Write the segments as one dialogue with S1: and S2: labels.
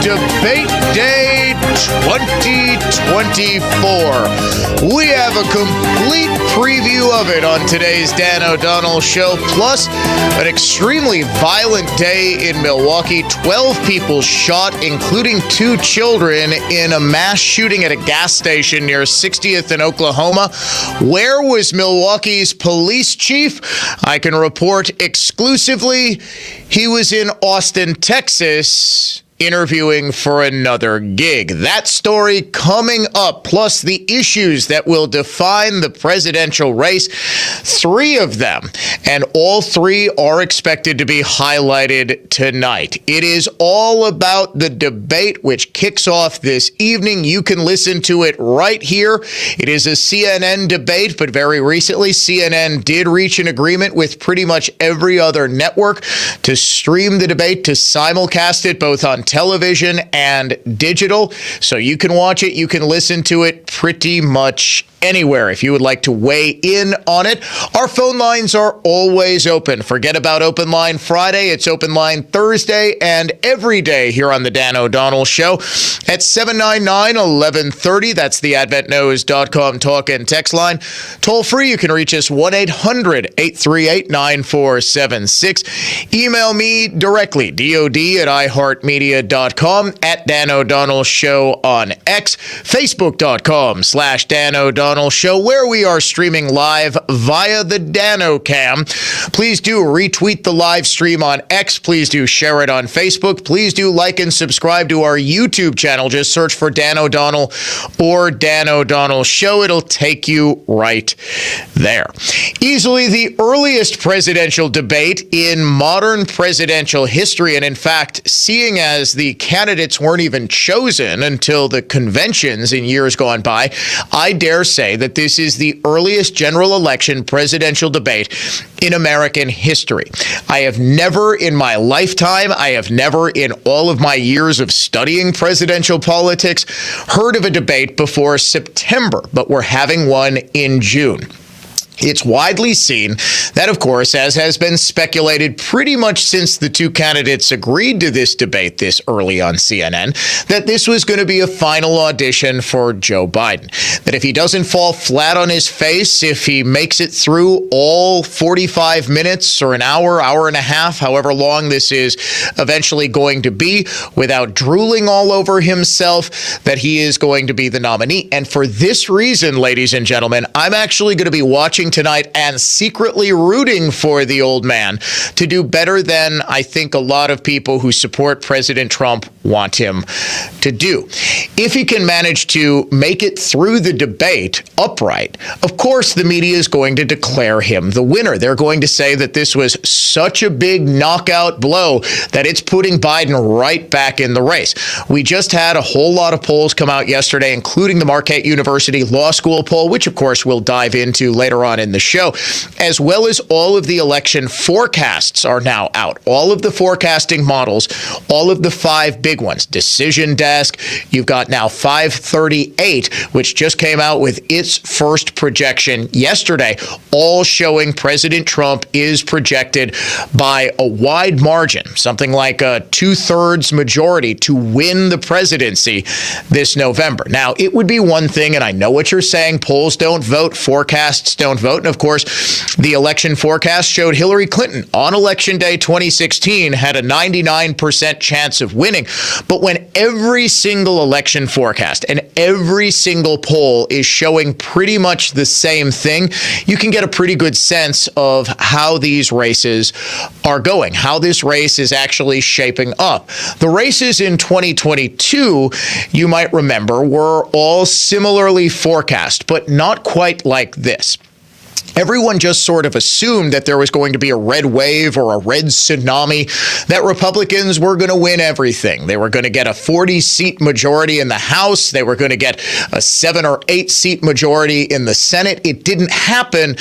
S1: Debate Day 2024. We have a complete preview of it on today's Dan O'Donnell Show, plus an extremely violent day in Milwaukee. 12 people shot, including 2 children, in a mass shooting at a gas station near 60th in Oklahoma. Where was Milwaukee's police chief? I can report exclusively he was in Austin, Texas, interviewing for another gig. That story coming up, plus the issues that will define the presidential race. 3 of them, and all 3 are expected to be highlighted tonight. It is all about the debate, which kicks off this evening. You can listen to it right here. It is a CNN debate, but very recently, CNN did reach an agreement with pretty much every other network to stream the debate, to simulcast it both on television and digital. So you can watch it, you can listen to it pretty much anywhere. If you would like to weigh in on it, our phone lines are always open. Forget about Open Line Friday. It's Open Line Thursday and every day here on the Dan O'Donnell Show at 799-1130. That's the adventknows.com talk and text line. Toll free, you can reach us 1-800-838-9476. Email me directly, dod@iheartmedia.com, at Dan O'Donnell Show on X, Facebook.com/Dan O'Donnell Show, where we are streaming live via the DanoCam. Please do retweet the live stream on X. Please do share it on Facebook. Please do like and subscribe to our YouTube channel. Just search for Dan O'Donnell or Dan O'Donnell Show. It'll take you right there. Easily the earliest presidential debate in modern presidential history. And in fact, seeing as the candidates weren't even chosen until the conventions in years gone by, I dare say that this is the earliest general election presidential debate in American history. I have never in my lifetime, I have never in all of my years of studying presidential politics, heard of a debate before September, but we're having one in June. It's widely seen that, of course, as has been speculated pretty much since the 2 candidates agreed to this debate this early on CNN, that this was going to be a final audition for Joe Biden. That if he doesn't fall flat on his face, if he makes it through all 45 minutes or an hour, hour and a half, however long this is eventually going to be, without drooling all over himself, that he is going to be the nominee. And for this reason, ladies and gentlemen, I'm actually going to be watching tonight and secretly rooting for the old man to do better than I think a lot of people who support President Trump want him to do. If he can manage to make it through the debate upright, of course the media is going to declare him the winner. They're going to say that this was such a big knockout blow that it's putting Biden right back in the race. We just had a whole lot of polls come out yesterday, including the Marquette University Law School poll, which of course we'll dive into later on in the show, as well as all of the election forecasts are now out. All of the forecasting models, all of the 5 big ones, Decision Desk, you've got now 538, which just came out with its first projection yesterday, all showing President Trump is projected by a wide margin, something like a 2/3 majority to win the presidency this November. Now, it would be one thing, and I know what you're saying, polls don't vote, forecasts don't vote. And of course, the election forecast showed Hillary Clinton on Election Day 2016 had a 99% chance of winning. But when every single election forecast and every single poll is showing pretty much the same thing, you can get a pretty good sense of how these races are going, how this race is actually shaping up. The races in 2022, you might remember, were all similarly forecast, but not quite like this. Everyone just sort of assumed that there was going to be a red wave or a red tsunami, that Republicans were going to win everything. They were going to get a 40-seat majority in the House. They were going to get a 7 or 8-seat majority in the Senate. It didn't happen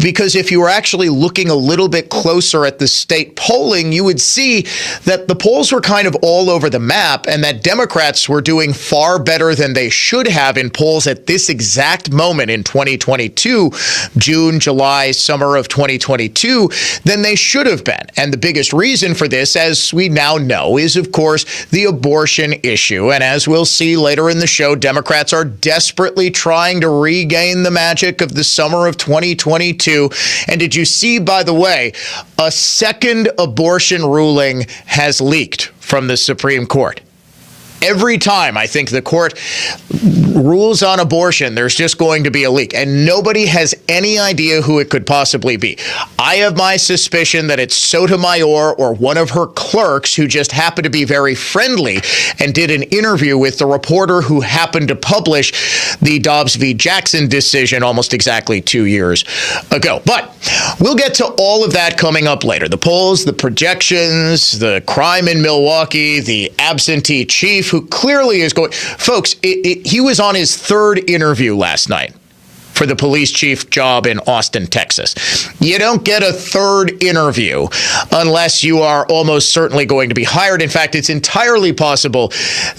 S1: because if you were actually looking a little bit closer at the state polling, you would see that the polls were kind of all over the map and that Democrats were doing far better than they should have in polls at this exact moment in 2022, June June, July, summer of 2022 than they should have been. And the biggest reason for this, as we now know, is, of course, the abortion issue. And as we'll see later in the show, Democrats are desperately trying to regain the magic of the summer of 2022. And did you see, by the way, a second abortion ruling has leaked from the Supreme Court? Every time I think the court rules on abortion, there's just going to be a leak, and nobody has any idea who it could possibly be. I have my suspicion that it's Sotomayor or one of her clerks who just happened to be very friendly and did an interview with the reporter who happened to publish the Dobbs v. Jackson decision almost exactly 2 years ago. But we'll get to all of that coming up later. The polls, the projections, the crime in Milwaukee, the absentee chief who clearly is going. Folks, he was on his third interview last night for the police chief job in Austin, Texas. You don't get a third interview unless you are almost certainly going to be hired. In fact, it's entirely possible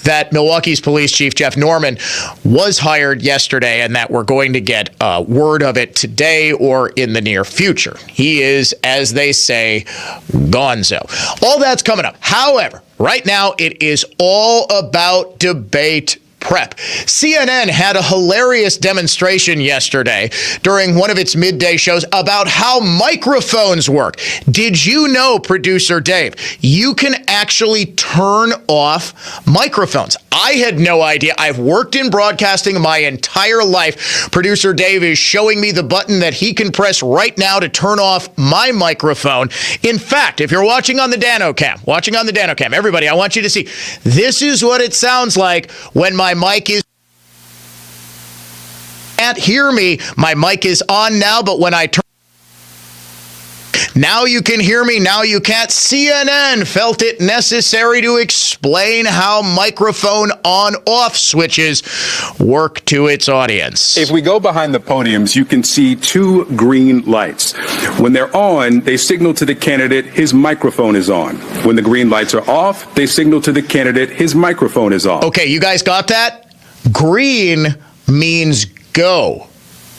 S1: that Milwaukee's police chief, Jeff Norman, was hired yesterday and that we're going to get word of it today or in the near future. He is, as they say, gonzo. All that's coming up. However, right now it is all about debate prep. CNN had a hilarious demonstration yesterday during one of its midday shows about how microphones work. Did you know, producer Dave, you can actually turn off microphones? I had no idea. I've worked in broadcasting my entire life. Producer Dave is showing me the button that he can press right now to turn off my microphone. In fact, if you're watching on the Dano Cam, everybody, I want you to see, this is what it sounds like when my mic is. Can't hear me. My mic is on now, but when I turn. Now you can hear me, now you can't. CNN felt it necessary to explain how microphone on-off switches work to its audience.
S2: If we go behind the podiums, you can see two green lights. When they're on, they signal to the candidate his microphone is on. When the green lights are off, they signal to the candidate his microphone is off.
S1: Okay, you guys got that? Green means go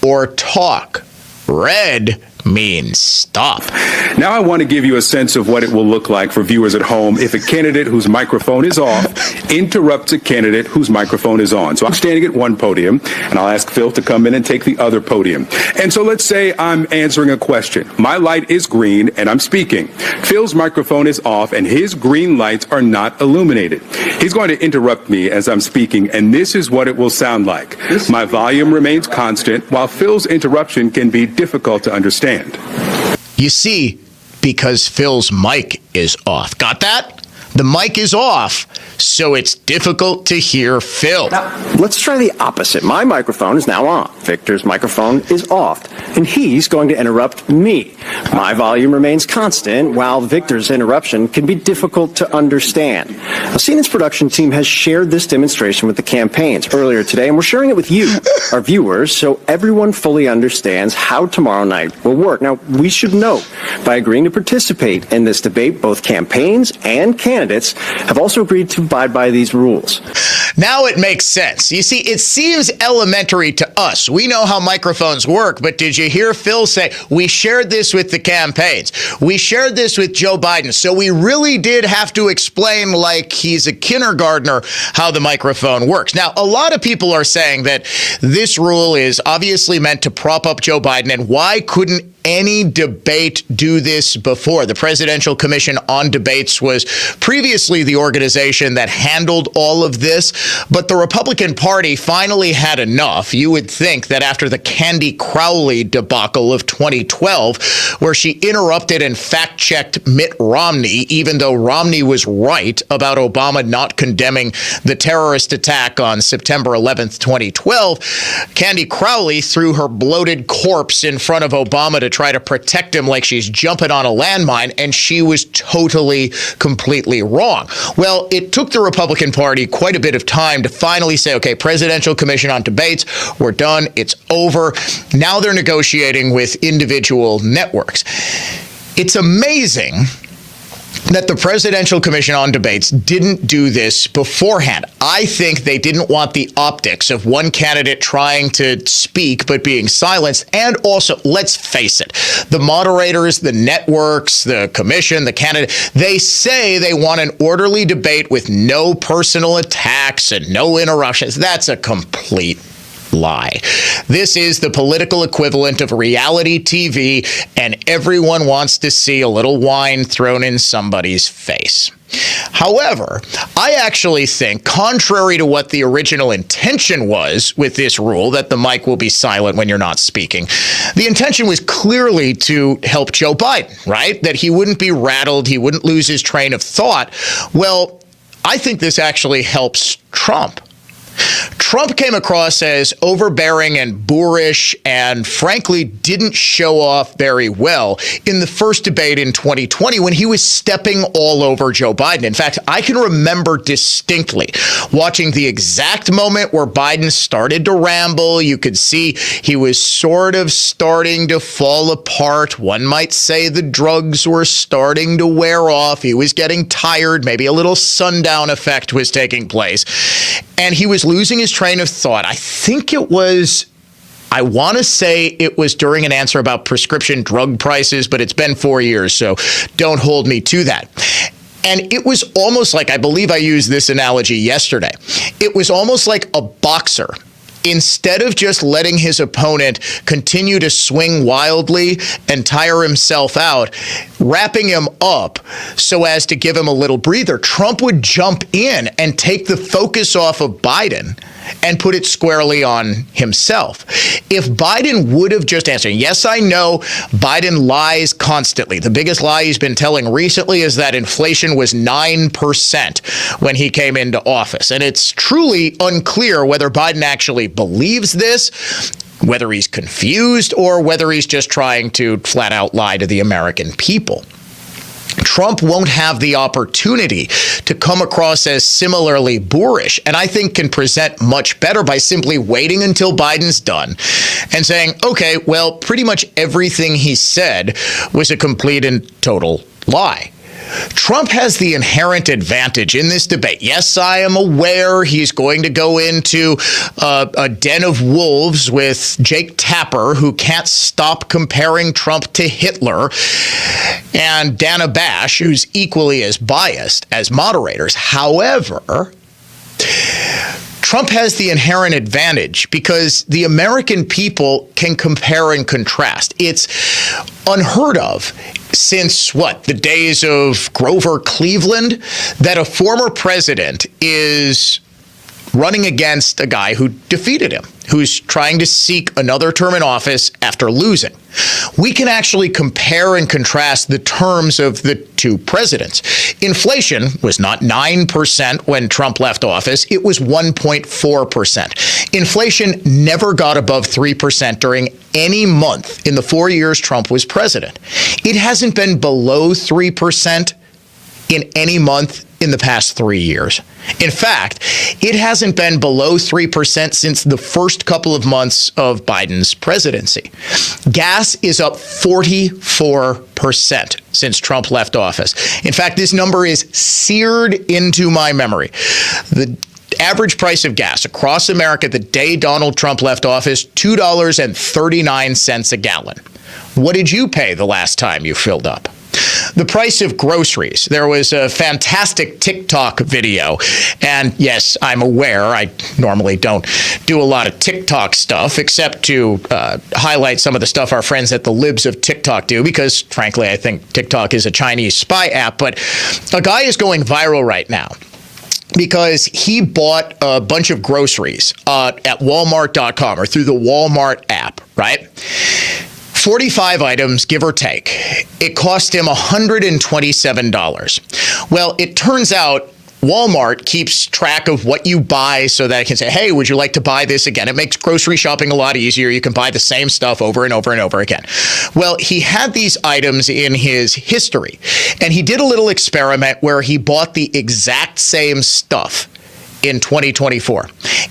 S1: or talk. Red means stop.
S2: Now I want to give you a sense of what it will look like for viewers at home if a candidate whose microphone is off interrupts a candidate whose microphone is on. So I'm standing at one podium, and I'll ask Phil to come in and take the other podium. And so let's say I'm answering a question. My light is green, and I'm speaking. Phil's microphone is off, and his green lights are not illuminated. He's going to interrupt me as I'm speaking, and this is what it will sound like. My volume remains constant, while Phil's interruption can be difficult to understand.
S1: You see, because Phil's mic is off. Got that? The mic is off, so it's difficult to hear Phil.
S3: Now, let's try the opposite. My microphone is now on. Victor's microphone is off, and he's going to interrupt me. My volume remains constant, while Victor's interruption can be difficult to understand. Now, CNN's production team has shared this demonstration with the campaigns earlier today, and we're sharing it with you, our viewers, so everyone fully understands how tomorrow night will work. Now, we should note, by agreeing to participate in this debate, both campaigns and candidates have also agreed to abide by these rules.
S1: Now it makes sense. You see, it seems elementary to us. We know how microphones work, but did you hear Phil say, we shared this with the campaigns. We shared this with Joe Biden. So we really did have to explain like he's a kindergartner how the microphone works. Now, a lot of people are saying that this rule is obviously meant to prop up Joe Biden, and why couldn't any debate do this before? The Presidential Commission on Debates was previously the organization that handled all of this, but the Republican Party finally had enough. You would think that after the Candy Crowley debacle of 2012, where she interrupted and fact-checked Mitt Romney, even though Romney was right about Obama not condemning the terrorist attack on September 11th, 2012, Candy Crowley threw her bloated corpse in front of Obama to try to protect him like she's jumping on a landmine, and she was totally, completely wrong. Well, it took the Republican Party quite a bit of time to finally say, okay, Presidential Commission on Debates, we're done, it's over. Now they're negotiating with individual networks. It's amazing that the Presidential Commission on Debates didn't do this beforehand. I think they didn't want the optics of one candidate trying to speak but being silenced. And also, let's face it, the moderators, the networks, the commission, the candidate, they say they want an orderly debate with no personal attacks and no interruptions. That's a complete lie. This is the political equivalent of reality TV, and everyone wants to see a little wine thrown in somebody's face. However, I actually think, contrary to what the original intention was with this rule, that the mic will be silent when you're not speaking, the intention was clearly to help Joe Biden, right? That he wouldn't be rattled, he wouldn't lose his train of thought. Well, I think this actually helps Trump. Trump came across as overbearing and boorish and, frankly, didn't show off very well in the first debate in 2020 when he was stepping all over Joe Biden. In fact, I can remember distinctly watching the exact moment where Biden started to ramble. You could see he was sort of starting to fall apart. One might say the drugs were starting to wear off. He was getting tired. Maybe a little sundown effect was taking place. And he was losing his train of thought. I want to say it was during an answer about prescription drug prices, but it's been 4 years, so don't hold me to that. And it was almost like, I believe I used this analogy yesterday, it was almost like a boxer. Instead of just letting his opponent continue to swing wildly and tire himself out, wrapping him up so as to give him a little breather, Trump would jump in and take the focus off of Biden and put it squarely on himself. If Biden would have just answered, yes, I know Biden lies constantly. The biggest lie he's been telling recently is that inflation was 9% when he came into office. And it's truly unclear whether Biden actually believes this, whether he's confused, or whether he's just trying to flat out lie to the American people. Trump won't have the opportunity to come across as similarly boorish, and I think can present much better by simply waiting until Biden's done and saying, okay, well, pretty much everything he said was a complete and total lie. Trump has the inherent advantage in this debate. Yes, I am aware he's going to go into a den of wolves with Jake Tapper, who can't stop comparing Trump to Hitler, and Dana Bash, who's equally as biased as moderators. However, Trump has the inherent advantage because the American people can compare and contrast. It's unheard of since, the days of Grover Cleveland, that a former president is running against a guy who defeated him, who's trying to seek another term in office after losing. We can actually compare and contrast the terms of the two presidents. Inflation was not 9% when Trump left office. It was 1.4%. Inflation never got above 3% during any month in the 4 years Trump was president. It hasn't been below 3% in any month in the past 3 years. In fact, it hasn't been below 3% since the first couple of months of Biden's presidency. Gas is up 44% since Trump left office. In fact, this number is seared into my memory. The average price of gas across America the day Donald Trump left office, $2.39 a gallon. What did you pay the last time you filled up? The price of groceries. There was a fantastic TikTok video. And yes, I'm aware I normally don't do a lot of TikTok stuff except to highlight some of the stuff our friends at the Libs of TikTok do, because frankly, I think TikTok is a Chinese spy app. But a guy is going viral right now because he bought a bunch of groceries at Walmart.com or through the Walmart app, right? 45 items, give or take. It cost him $127. Well, it turns out Walmart keeps track of what you buy so that it can say, hey, would you like to buy this again? It makes grocery shopping a lot easier. You can buy the same stuff over and over and over again. Well, he had these items in his history, and he did a little experiment where he bought the exact same stuff in 2024.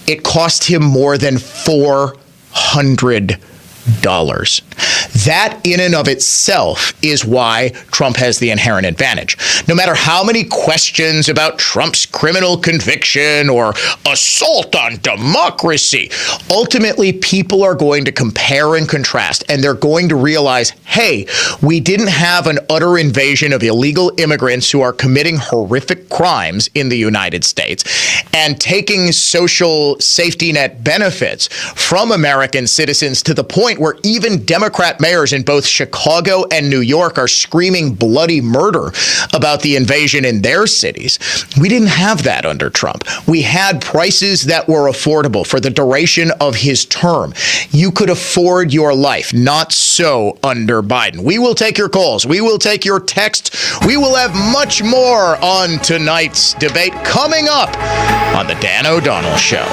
S1: It cost him more than $400. That in and of itself is why Trump has the inherent advantage. No matter how many questions about Trump's criminal conviction or assault on democracy, ultimately people are going to compare and contrast, and they're going to realize, hey, we didn't have an utter invasion of illegal immigrants who are committing horrific crimes in the United States and taking social safety net benefits from American citizens to the point where even Democrat mayors in both Chicago and New York are screaming bloody murder about the invasion in their cities. We didn't have that under Trump. We had prices that were affordable for the duration of his term. You could afford your life. Not so under Biden. We will take your calls. We will take your texts. We will have much more on tonight's debate coming up on the Dan O'Donnell Show.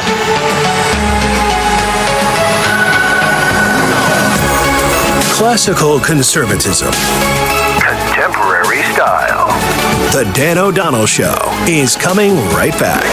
S4: Classical conservatism.
S5: Contemporary style.
S4: The Dan O'Donnell Show is coming right back.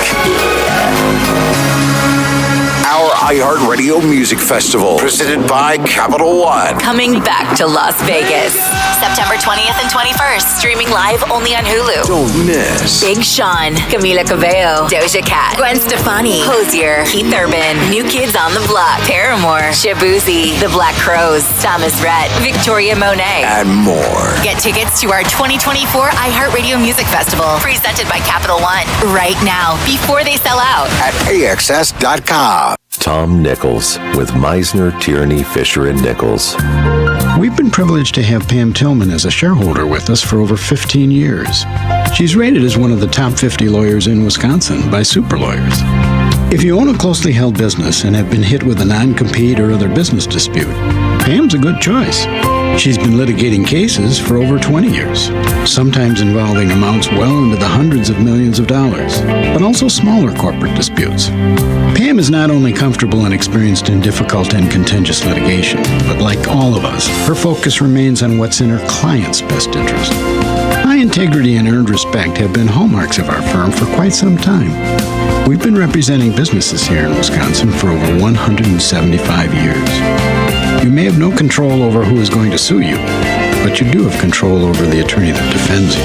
S5: Our iHeartRadio Music Festival, presented by Capital One.
S6: Coming back to Las Vegas, September 20th and 21st. Streaming live only on Hulu.
S5: Don't miss
S6: Big Sean, Camila Cabello, Doja Cat, Gwen Stefani, Hozier, Keith Urban, New Kids on the Block, Paramore, Shabuzi, The Black Crowes, Thomas Rhett, Victoria Monet,
S5: and more.
S6: Get tickets to our 2024 iHeartRadio Music Festival, presented by Capital One, right now, before they sell out.
S5: At AXS.com.
S7: Tom Nichols with Meisner, Tierney, Fisher & Nichols.
S8: We've been privileged to have Pam Tillman as a shareholder with us for over 15 years. She's rated as one of the top 50 lawyers in Wisconsin by Super Lawyers. If you own a closely held business and have been hit with a non-compete or other business dispute, Pam's a good choice. She's been litigating cases for over 20 years, sometimes involving amounts well into the hundreds of millions of dollars, but also smaller corporate disputes. Pam is not only comfortable and experienced in difficult and contentious litigation, but like all of us, her focus remains on what's in her client's best interest. High integrity and earned respect have been hallmarks of our firm for quite some time. We've been representing businesses here in Wisconsin for over 175 years. You may have no control over who is going to sue you, but you do have control over the attorney that defends you.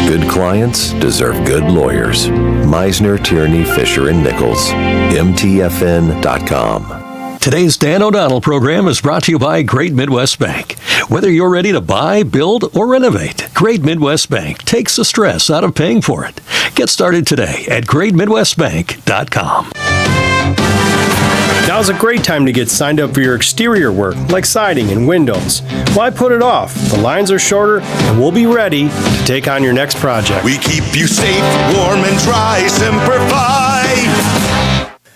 S7: Good clients deserve good lawyers. Meisner, Tierney, Fisher & Nichols. MTFN.com.
S9: Today's Dan O'Donnell program is brought to you by Great Midwest Bank. Whether you're ready to buy, build, or renovate, Great Midwest Bank takes the stress out of paying for it. Get started today at GreatMidwestBank.com.
S10: Now's a great time to get signed up for your exterior work, like siding and windows. Why put it off? The lines are shorter, and we'll be ready to take on your next project.
S11: We keep you safe, warm, and dry. Semper Fi.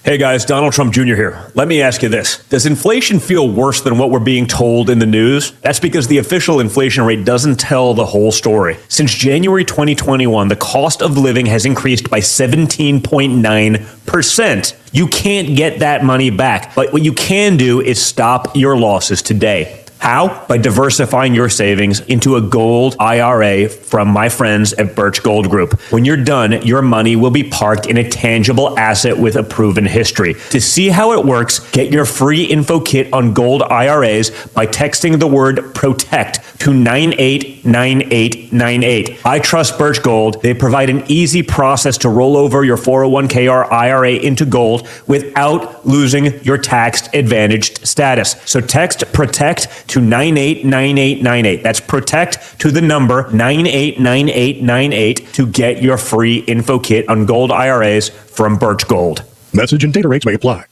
S12: Hey guys, Donald Trump Jr. here. Let me ask you this. Does inflation feel worse than what we're being told in the news? That's because the official inflation rate doesn't tell the whole story. Since January 2021, the cost of living has increased by 17.9%. You can't get that money back, but what you can do is stop your losses today. How? By diversifying your savings into a gold IRA from my friends at Birch Gold Group. When you're done, your money will be parked in a tangible asset with a proven history. To see how it works, get your free info kit on gold IRAs by texting the word PROTECT to 989898. I trust Birch Gold. They provide an easy process to roll over your 401k or IRA into gold without losing your tax advantaged status. So text PROTECT to 989898. That's PROTECT to the number 989898 to get your free info kit on gold IRAs from Birch Gold.
S13: Message and data rates may apply.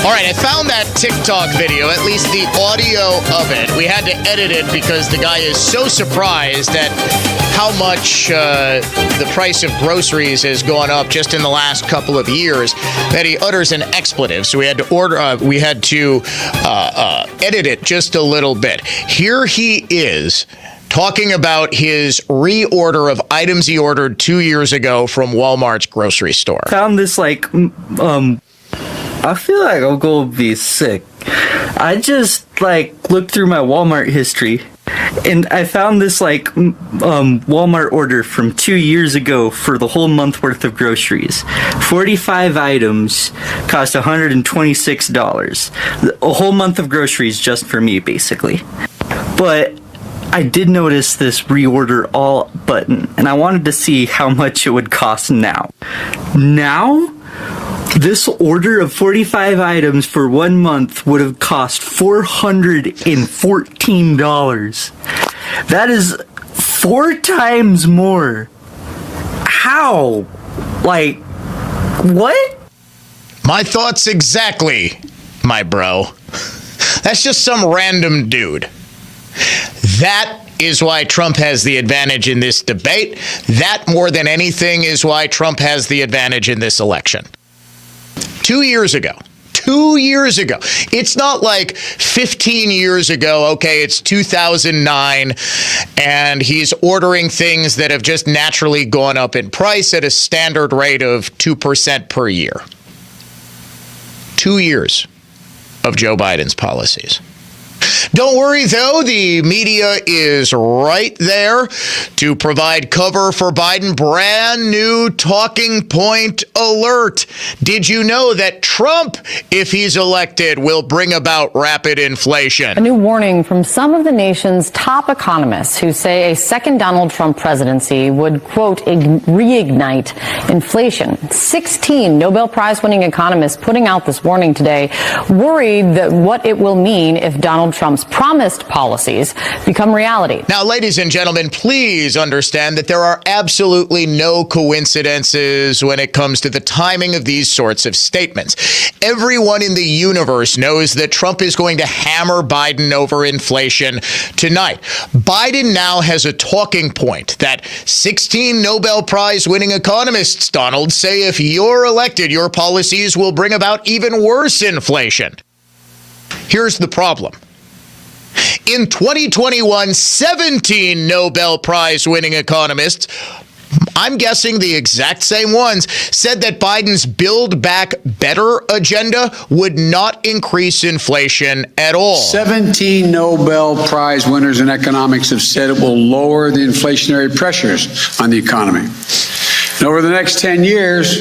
S1: All right, I found that TikTok video, at least the audio of it. We had to edit it because the guy is so surprised at how much the price of groceries has gone up just in the last couple of years that he utters an expletive. So we had to edit it just a little bit. Here he is talking about his reorder of items he ordered 2 years ago from Walmart's grocery store.
S14: Found this I feel like I'm gonna be sick. I just looked through my Walmart history
S13: And I found this Walmart order from 2 years ago for the whole month worth of groceries. 45 items cost $126. A whole month of groceries just for me, basically. But I did notice this reorder all button, and I wanted to see how much it would cost now. Now? This order of 45 items for 1 month would have cost $414. That is 4 times more. How? What?
S1: My thoughts exactly, my bro. That's just some random dude. That is why Trump has the advantage in this debate. That, more than anything, is why Trump has the advantage in this election. 2 years ago. It's not like 15 years ago, okay, it's 2009, and he's ordering things that have just naturally gone up in price at a standard rate of 2% per year. 2 years of Joe Biden's policies. Don't worry, though, the media is right there to provide cover for Biden. Brand new talking point alert. Did you know that Trump, if he's elected, will bring about rapid inflation?
S14: A new warning from some of the nation's top economists who say a second Donald Trump presidency would, quote, reignite inflation. 16 Nobel Prize-winning economists putting out this warning today, worried that what it will mean if Donald Trump's promised policies become reality.
S1: Now, ladies and gentlemen, please understand that there are absolutely no coincidences when it comes to the timing of these sorts of statements. Everyone in the universe knows that Trump is going to hammer Biden over inflation tonight. Biden now has a talking point that 16 Nobel Prize-winning economists, Donald, say if you're elected, your policies will bring about even worse inflation. Here's the problem. In 2021, 17 Nobel Prize-winning economists, I'm guessing the exact same ones, said that Biden's Build Back Better agenda would not increase inflation at all.
S15: 17 Nobel Prize winners in economics have said it will lower the inflationary pressures on the economy. And over the next 10 years,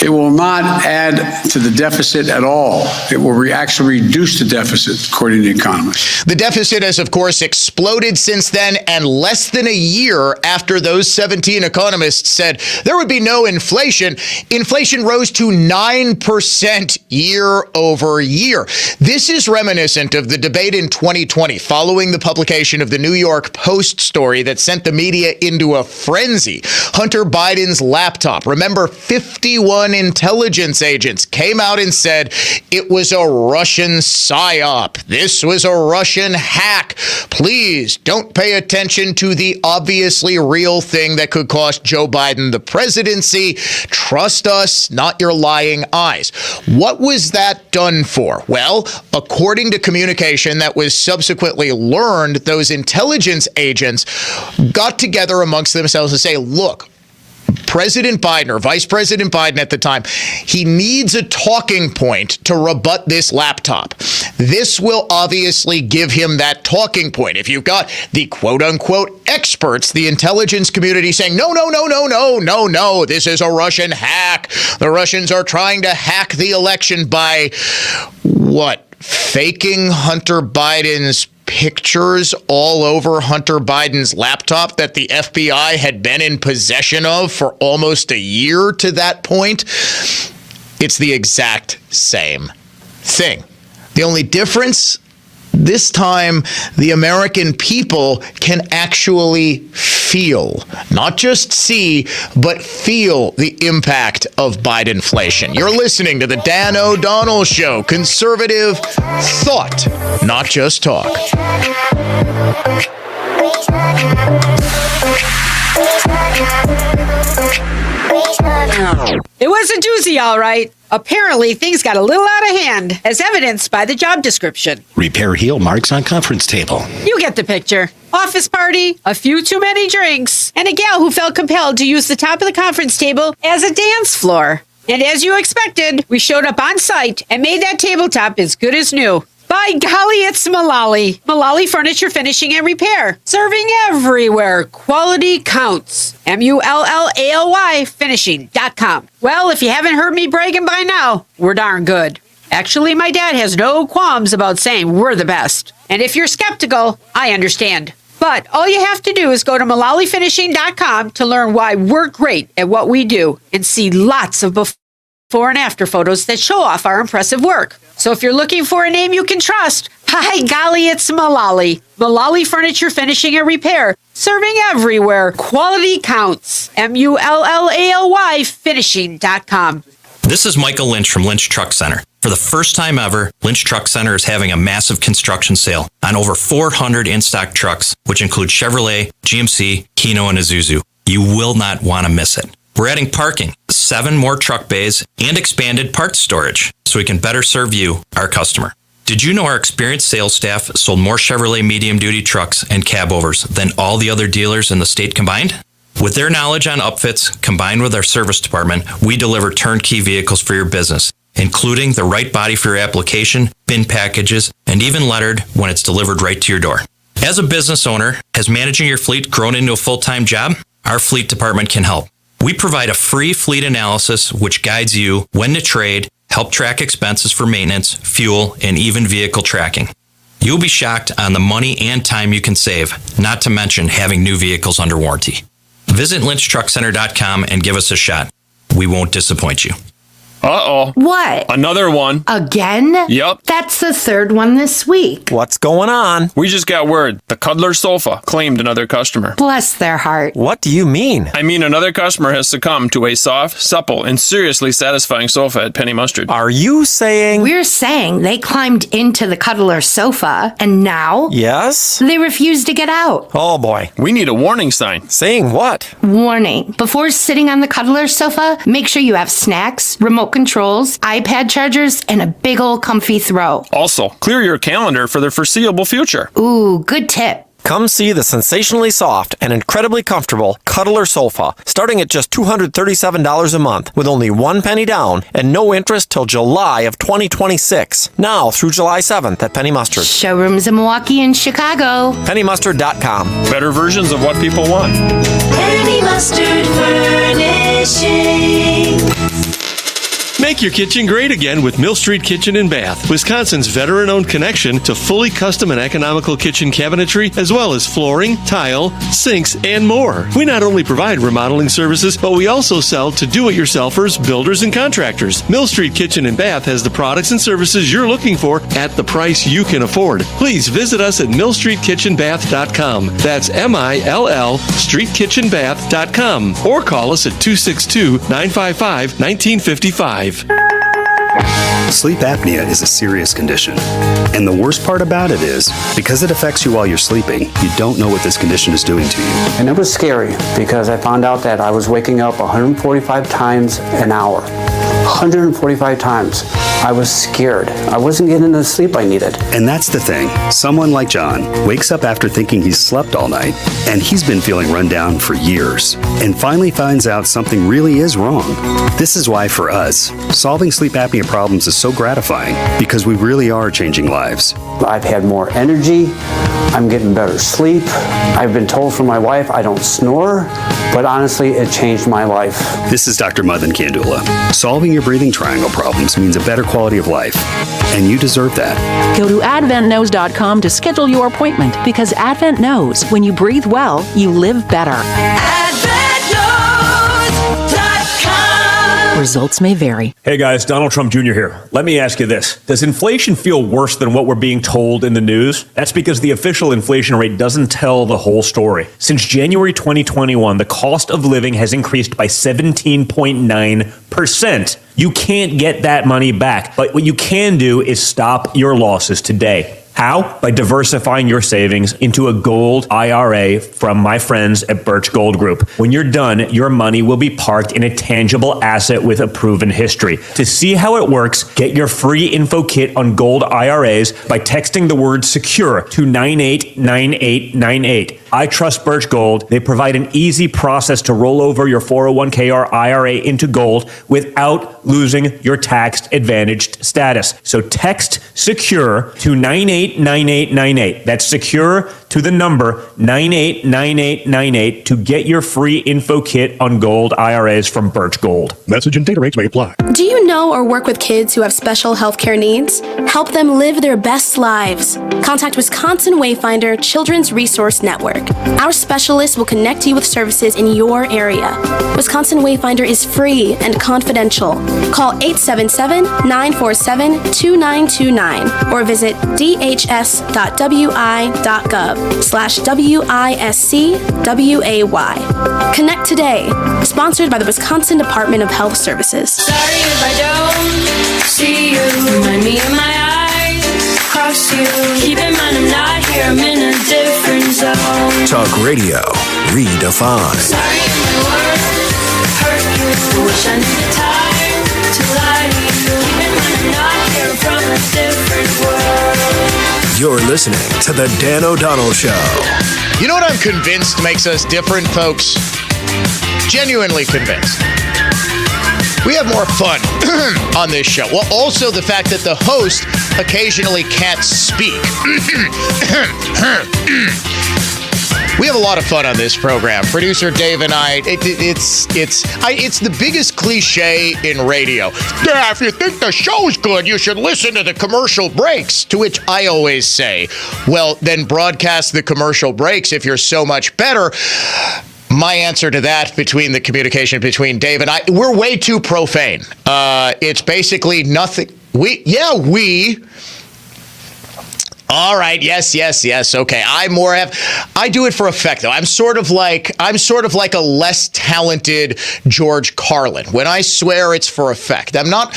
S15: it will not add to the deficit at all. It will actually reduce the deficit, according to economists.
S1: The deficit has, of course, exploded since then, and less than a year after those 17 economists said there would be no inflation, inflation rose to 9% year over year. This is reminiscent of the debate in 2020 following the publication of the New York Post story that sent the media into a frenzy. Hunter Biden's laptop. Remember, 51 intelligence agents came out and said it was a Russian psyop. This was a Russian hack. Please don't pay attention to the obviously real thing that could cost Joe Biden the presidency. Trust us, not your lying eyes. What was that done for? Well, according to communication that was subsequently learned, those intelligence agents got together amongst themselves to say, look, President Biden, or Vice President Biden at the time, he needs a talking point to rebut this laptop. This will obviously give him that talking point. If you've got the quote-unquote experts, the intelligence community saying, no, this is a Russian hack. The Russians are trying to hack the election by, faking Hunter Biden's pictures all over Hunter Biden's laptop that the FBI had been in possession of for almost a year to that point. It's the exact same thing. The only difference, this time, the American people can actually feel, not just see, but feel the impact of Bidenflation. You're listening to the Dan O'Donnell Show. Conservative thought, not just talk.
S16: It was a doozy, all right. Apparently, things got a little out of hand, as evidenced by the job description.
S17: Repair heel marks on conference table.
S16: You get the picture. Office party, a few too many drinks, and a gal who felt compelled to use the top of the conference table as a dance floor. And as you expected, we showed up on site and made that tabletop as good as new. By golly, it's Mullally. Mullally Furniture Finishing and Repair. Serving everywhere. Quality counts. MULLALY finishing.com. Well, if you haven't heard me bragging by now, we're darn good. Actually, my dad has no qualms about saying we're the best. And if you're skeptical, I understand. But all you have to do is go to MullallyFinishing.com to learn why we're great at what we do and see lots of before and after photos that show off our impressive work. So if you're looking for a name you can trust, by golly, it's Mullally. Mullally Furniture Finishing and Repair. Serving everywhere. Quality counts. MULLALY finishing.com.
S18: This is Michael Lynch from Lynch Truck Center. For the first time ever, Lynch Truck Center is having a massive construction sale on over 400 in-stock trucks, which include Chevrolet, GMC, Kino, and Isuzu. You will not want to miss it. We're adding parking, 7 more truck bays, and expanded parts storage so we can better serve you, our customer. Did you know our experienced sales staff sold more Chevrolet medium-duty trucks and cab overs than all the other dealers in the state combined? With their knowledge on upfits, combined with our service department, we deliver turnkey vehicles for your business, including the right body for your application, bin packages, and even lettered when it's delivered right to your door. As a business owner, has managing your fleet grown into a full-time job? Our fleet department can help. We provide a free fleet analysis which guides you when to trade, help track expenses for maintenance, fuel, and even vehicle tracking. You'll be shocked on the money and time you can save, not to mention having new vehicles under warranty. Visit LynchTruckCenter.com and give us a shot. We won't disappoint you.
S19: Uh-oh.
S20: What?
S19: Another one.
S20: Again?
S19: Yep.
S20: That's the third one this week.
S19: What's going on? We just got word. The Cuddler Sofa claimed another customer.
S20: Bless their heart.
S19: What do you mean? I mean another customer has succumbed to a soft, supple, and seriously satisfying sofa at Penny Mustard.
S17: Are you saying...
S20: We're saying they climbed into the Cuddler Sofa, and now...
S17: Yes?
S20: They refuse to get out.
S17: Oh, boy.
S19: We need a warning sign.
S17: Saying what?
S20: Warning. Before sitting on the Cuddler Sofa, make sure you have snacks, remote controls, iPad chargers, and a big old comfy throw.
S19: Also, clear your calendar for the foreseeable future.
S20: Ooh, good tip.
S17: Come see the sensationally soft and incredibly comfortable Cuddler Sofa, starting at just $237 a month, with only 1 penny down and no interest till July of 2026. Now through July 7th at Penny Mustard.
S20: Showrooms in Milwaukee and Chicago.
S17: PennyMustard.com.
S19: Better versions of what people want.
S21: Penny Mustard Furnishing.
S22: Make your kitchen great again with Mill Street Kitchen and Bath, Wisconsin's veteran-owned connection to fully custom and economical kitchen cabinetry, as well as flooring, tile, sinks, and more. We not only provide remodeling services, but we also sell to do-it-yourselfers, builders, and contractors. Mill Street Kitchen and Bath has the products and services you're looking for at the price you can afford. Please visit us at millstreetkitchenbath.com. That's MILL streetkitchenbath.com, or call us at 262-955-1955.
S23: Sleep apnea is a serious condition. And the worst part about it is, because it affects you while you're sleeping, you don't know what this condition is doing to you.
S24: And it was scary because I found out that I was waking up 145 times an hour. 145 times. I was scared. I wasn't getting the sleep I needed.
S23: And that's the thing. Someone like John wakes up after thinking he's slept all night, and he's been feeling run down for years, and finally finds out something really is wrong. This is why, for us, solving sleep apnea problems is so gratifying, because we really are changing lives.
S24: I've had more energy. I'm getting better sleep. I've been told from my wife I don't snore, but honestly, it changed my life.
S23: This is Dr. Mothan Kandula. Solving your breathing triangle problems means a better quality of life, and you deserve that.
S25: Go to AdventKnows.com to schedule your appointment, because Advent knows when you breathe well, you live better. Results may vary.
S12: Hey guys, Donald Trump Jr. here. Let me ask you this. Does inflation feel worse than what we're being told in the news? That's because the official inflation rate doesn't tell the whole story. Since January 2021, the cost of living has increased by 17.9%. You can't get that money back, but what you can do is stop your losses today. How? By diversifying your savings into a gold IRA from my friends at Birch Gold Group. When you're done, your money will be parked in a tangible asset with a proven history. To see how it works, get your free info kit on gold IRAs by texting the word SECURE to 989898. I trust Birch Gold. They provide an easy process to roll over your 401k or IRA into gold without losing your tax advantaged status. So text SECURE to 989898. That's SECURE to the number 989898 to get your free info kit on gold IRAs from Birch Gold.
S2: Message and data rates may apply.
S3: Do you know or work with kids who have special healthcare needs? Help them live their best lives. Contact Wisconsin Wayfinder Children's Resource Network. Our specialists will connect you with services in your area. Wisconsin Wayfinder is free and confidential. Call 877-947-2929 or visit dhs.wi.gov/WISCWAY. Connect today. Sponsored by the Wisconsin Department of Health Services.
S21: Sorry if I don't see you. Remind me of my eyes cross you. Keep in mind I'm not here, I'm in a different zone.
S7: Talk radio redefined.
S21: Sorry if my words hurt you. Wish I knew the time to lie to you. Keep in mind I'm not here from a different world.
S7: You're listening to The Dan O'Donnell Show.
S1: You know what I'm convinced makes us different, folks? Genuinely convinced. We have more fun on this show. Well, also the fact that the host occasionally can't speak. We have a lot of fun on this program. Producer Dave and I, it's the biggest cliche in radio. Yeah, if you think the show's good, you should listen to the commercial breaks. To which I always say, well, then broadcast the commercial breaks if you're so much better. My answer to that, between the communication between Dave and I, we're way too profane. It's basically nothing. All right. Yes. Okay. I do it for effect, though. I'm sort of like a less talented George Carlin. When I swear, it's for effect. I'm not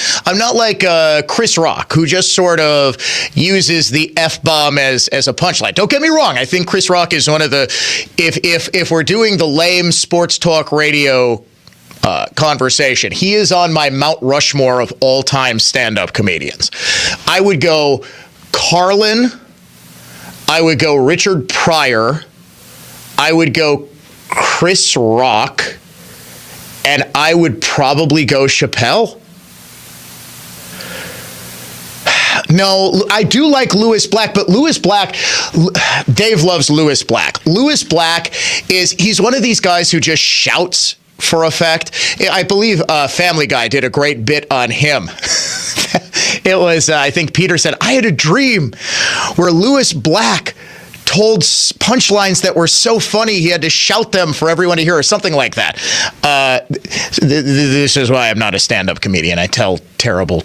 S1: like Chris Rock, who just sort of uses the F-bomb as a punchline. Don't get me wrong. I think Chris Rock is one of the, if we're doing the lame sports talk radio conversation, he is on my Mount Rushmore of all-time stand-up comedians. I would go Carlin, I would go Richard Pryor, I would go Chris Rock, and I would probably go Chappelle. No, I do like Louis Black, but Louis Black, Dave loves Louis Black. Louis Black he's one of these guys who just shouts for effect. I believe Family Guy did a great bit on him. It was, I think Peter said, I had a dream where Louis Black told punchlines that were so funny he had to shout them for everyone to hear, or something like that. This is why I'm not a stand-up comedian. I tell terrible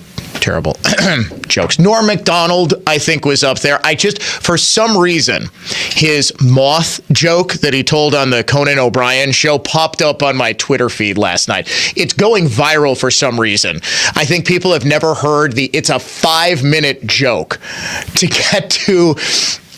S1: jokes. Norm Macdonald, I think, was up there. For some reason, his moth joke that he told on the Conan O'Brien show popped up on my Twitter feed last night. It's going viral for some reason. I think people have never heard it's a 5-minute joke to get to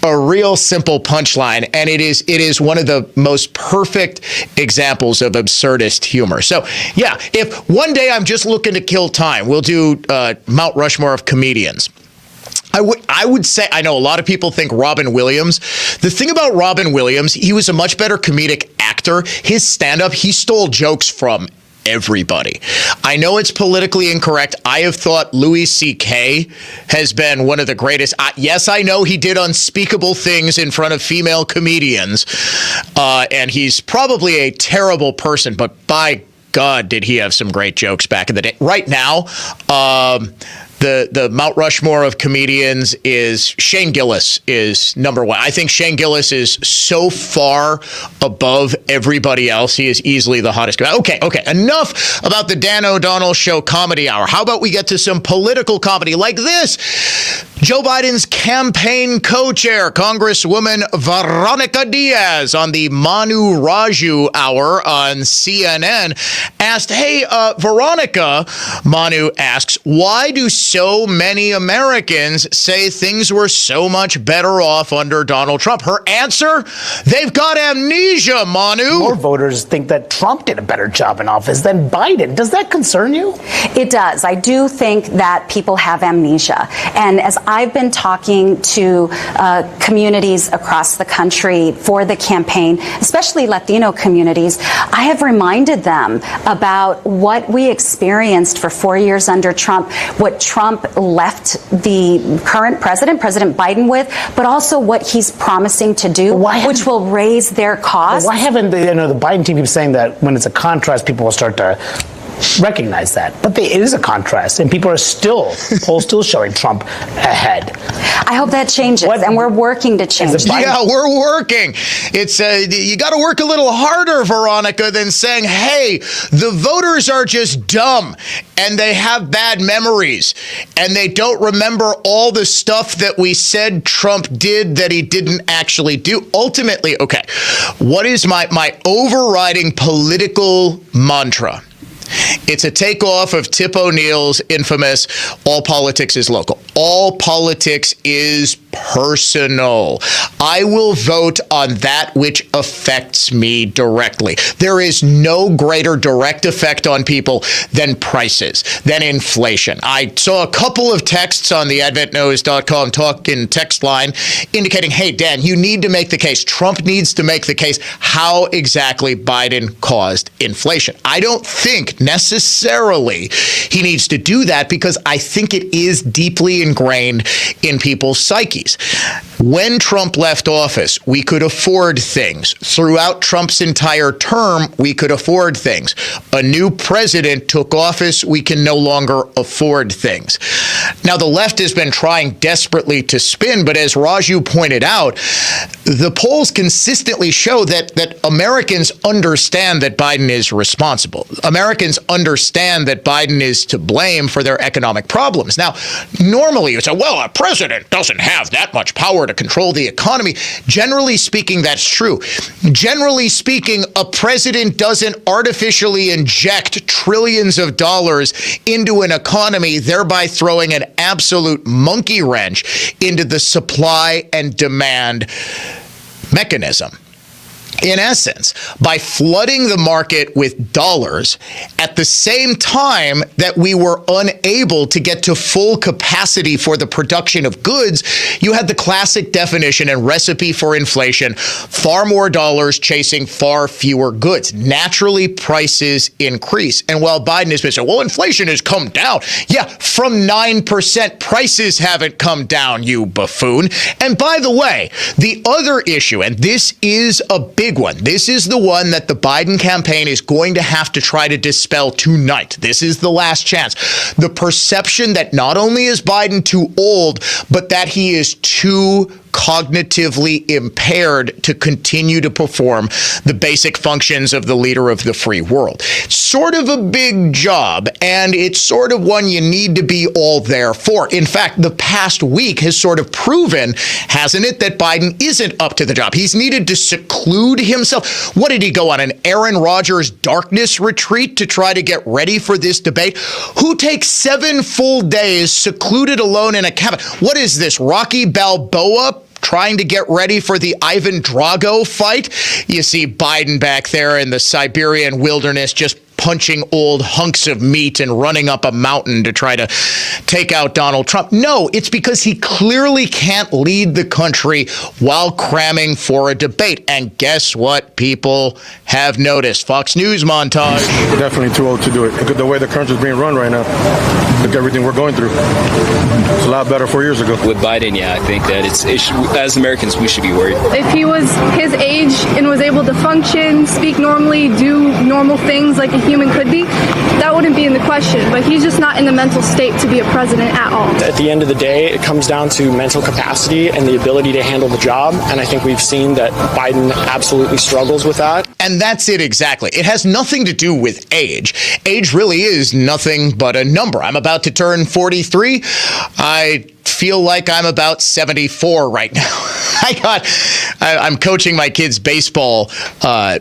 S1: a real simple punchline, and it is one of the most perfect examples of absurdist humor. So, yeah, if one day I'm just looking to kill time, we'll do Mount Rushmore of comedians. I would say, I know a lot of people think Robin Williams. The thing about Robin Williams, he was a much better comedic actor. His stand-up, he stole jokes from everybody. I know it's politically incorrect. I have thought Louis C.K. has been one of the greatest. Yes, I know he did unspeakable things in front of female comedians, and he's probably a terrible person, but by God, did he have some great jokes back in the day. Right now, the Mount Rushmore of comedians is Shane Gillis is number one. I think Shane Gillis is so far above everybody else. He is easily the hottest guy. Okay. Enough about the Dan O'Donnell Show Comedy Hour. How about we get to some political comedy like this? Joe Biden's campaign co-chair, Congresswoman Veronica Diaz, on the Manu Raju Hour on CNN, asked, hey, Veronica, Manu asks, why do so many Americans say things were so much better off under Donald Trump? Her answer, they've got amnesia, Manu.
S4: More voters think that Trump did a better job in office than Biden. Does that concern you?
S5: It does. I do think that people have amnesia. And as
S2: I've been talking to communities across the country for the campaign, especially Latino communities. I have reminded them about what we experienced for 4 years under Trump, what Trump left the current president, President Biden, with, but also what he's promising to do, which will raise their costs.
S4: Why haven't the Biden team keeps saying that when it's a contrast, people will start to recognize that? But it is a contrast, and people are polls still showing Trump ahead.
S2: I hope that changes, and we're working to change.
S1: Yeah, we're working. It's you got to work a little harder, Veronica, than saying, hey, the voters are just dumb and they have bad memories and they don't remember all the stuff that we said Trump did that he didn't actually do. Ultimately, okay, what is my overriding political mantra? It's a takeoff of Tip O'Neill's infamous "all politics is local." All politics is personal. I will vote on that which affects me directly. There is no greater direct effect on people than prices, than inflation. I saw a couple of texts on the adventknows.com talk-in text line indicating, hey, Dan, you need to make the case. Trump needs to make the case how exactly Biden caused inflation. I don't think necessarily he needs to do that because I think it is deeply ingrained in people's psyches. When Trump left office, we could afford things. Throughout Trump's entire term, we could afford things. A new president took office, we can no longer afford things. Now, the left has been trying desperately to spin, but as Raju pointed out, the polls consistently show that Americans understand that Biden is responsible. Americans understand that Biden is to blame for their economic problems. Now, normally you say, well, a president doesn't have that much power to control the economy. Generally speaking, that's true. Generally speaking, a president doesn't artificially inject trillions of dollars into an economy, thereby throwing an absolute monkey wrench into the supply and demand mechanism. In essence, by flooding the market with dollars at the same time that we were unable to get to full capacity for the production of goods, you had the classic definition and recipe for inflation: far more dollars chasing far fewer goods. Naturally, prices increase. And while Biden has been saying, well, inflation has come down. Yeah, from 9%, prices haven't come down, you buffoon. And by the way, the other issue, and this is a big one. This is the one that the Biden campaign is going to have to try to dispel tonight. This is the last chance. The perception that not only is Biden too old, but that he is too cognitively impaired to continue to perform the basic functions of the leader of the free world. Sort of a big job, and it's sort of one you need to be all there for. In fact, the past week has sort of proven, hasn't it, that Biden isn't up to the job. He's needed to seclude himself. What did he go on, an Aaron Rodgers darkness retreat to try to get ready for this debate? Who takes 7 full days secluded alone in a cabin? What is this, Rocky Balboa trying to get ready for the Ivan Drago fight? You see Biden back there in the Siberian wilderness just punching old hunks of meat and running up a mountain to try to take out Donald Trump. No, it's because he clearly can't lead the country while cramming for a debate. And guess what people have noticed? Fox News montage.
S5: We're definitely too old to do it. Look at the way the country's being run right now. Look at everything we're going through. It's a lot better 4 years ago.
S6: With Biden, yeah, I think that as Americans, we should be worried.
S8: If he was his age and was able to function, speak normally, do normal things like a human could be, that wouldn't be in the question. But he's just not in the mental state to be a president at all.
S9: At the end of the day, it comes down to mental capacity and the ability to handle the job. And I think we've seen that Biden absolutely struggles with that.
S1: And that's it exactly. It has nothing to do with age. Age really is nothing but a number. I'm about to turn 43. I feel like I'm about 74 right now. I'm coaching my kids' baseball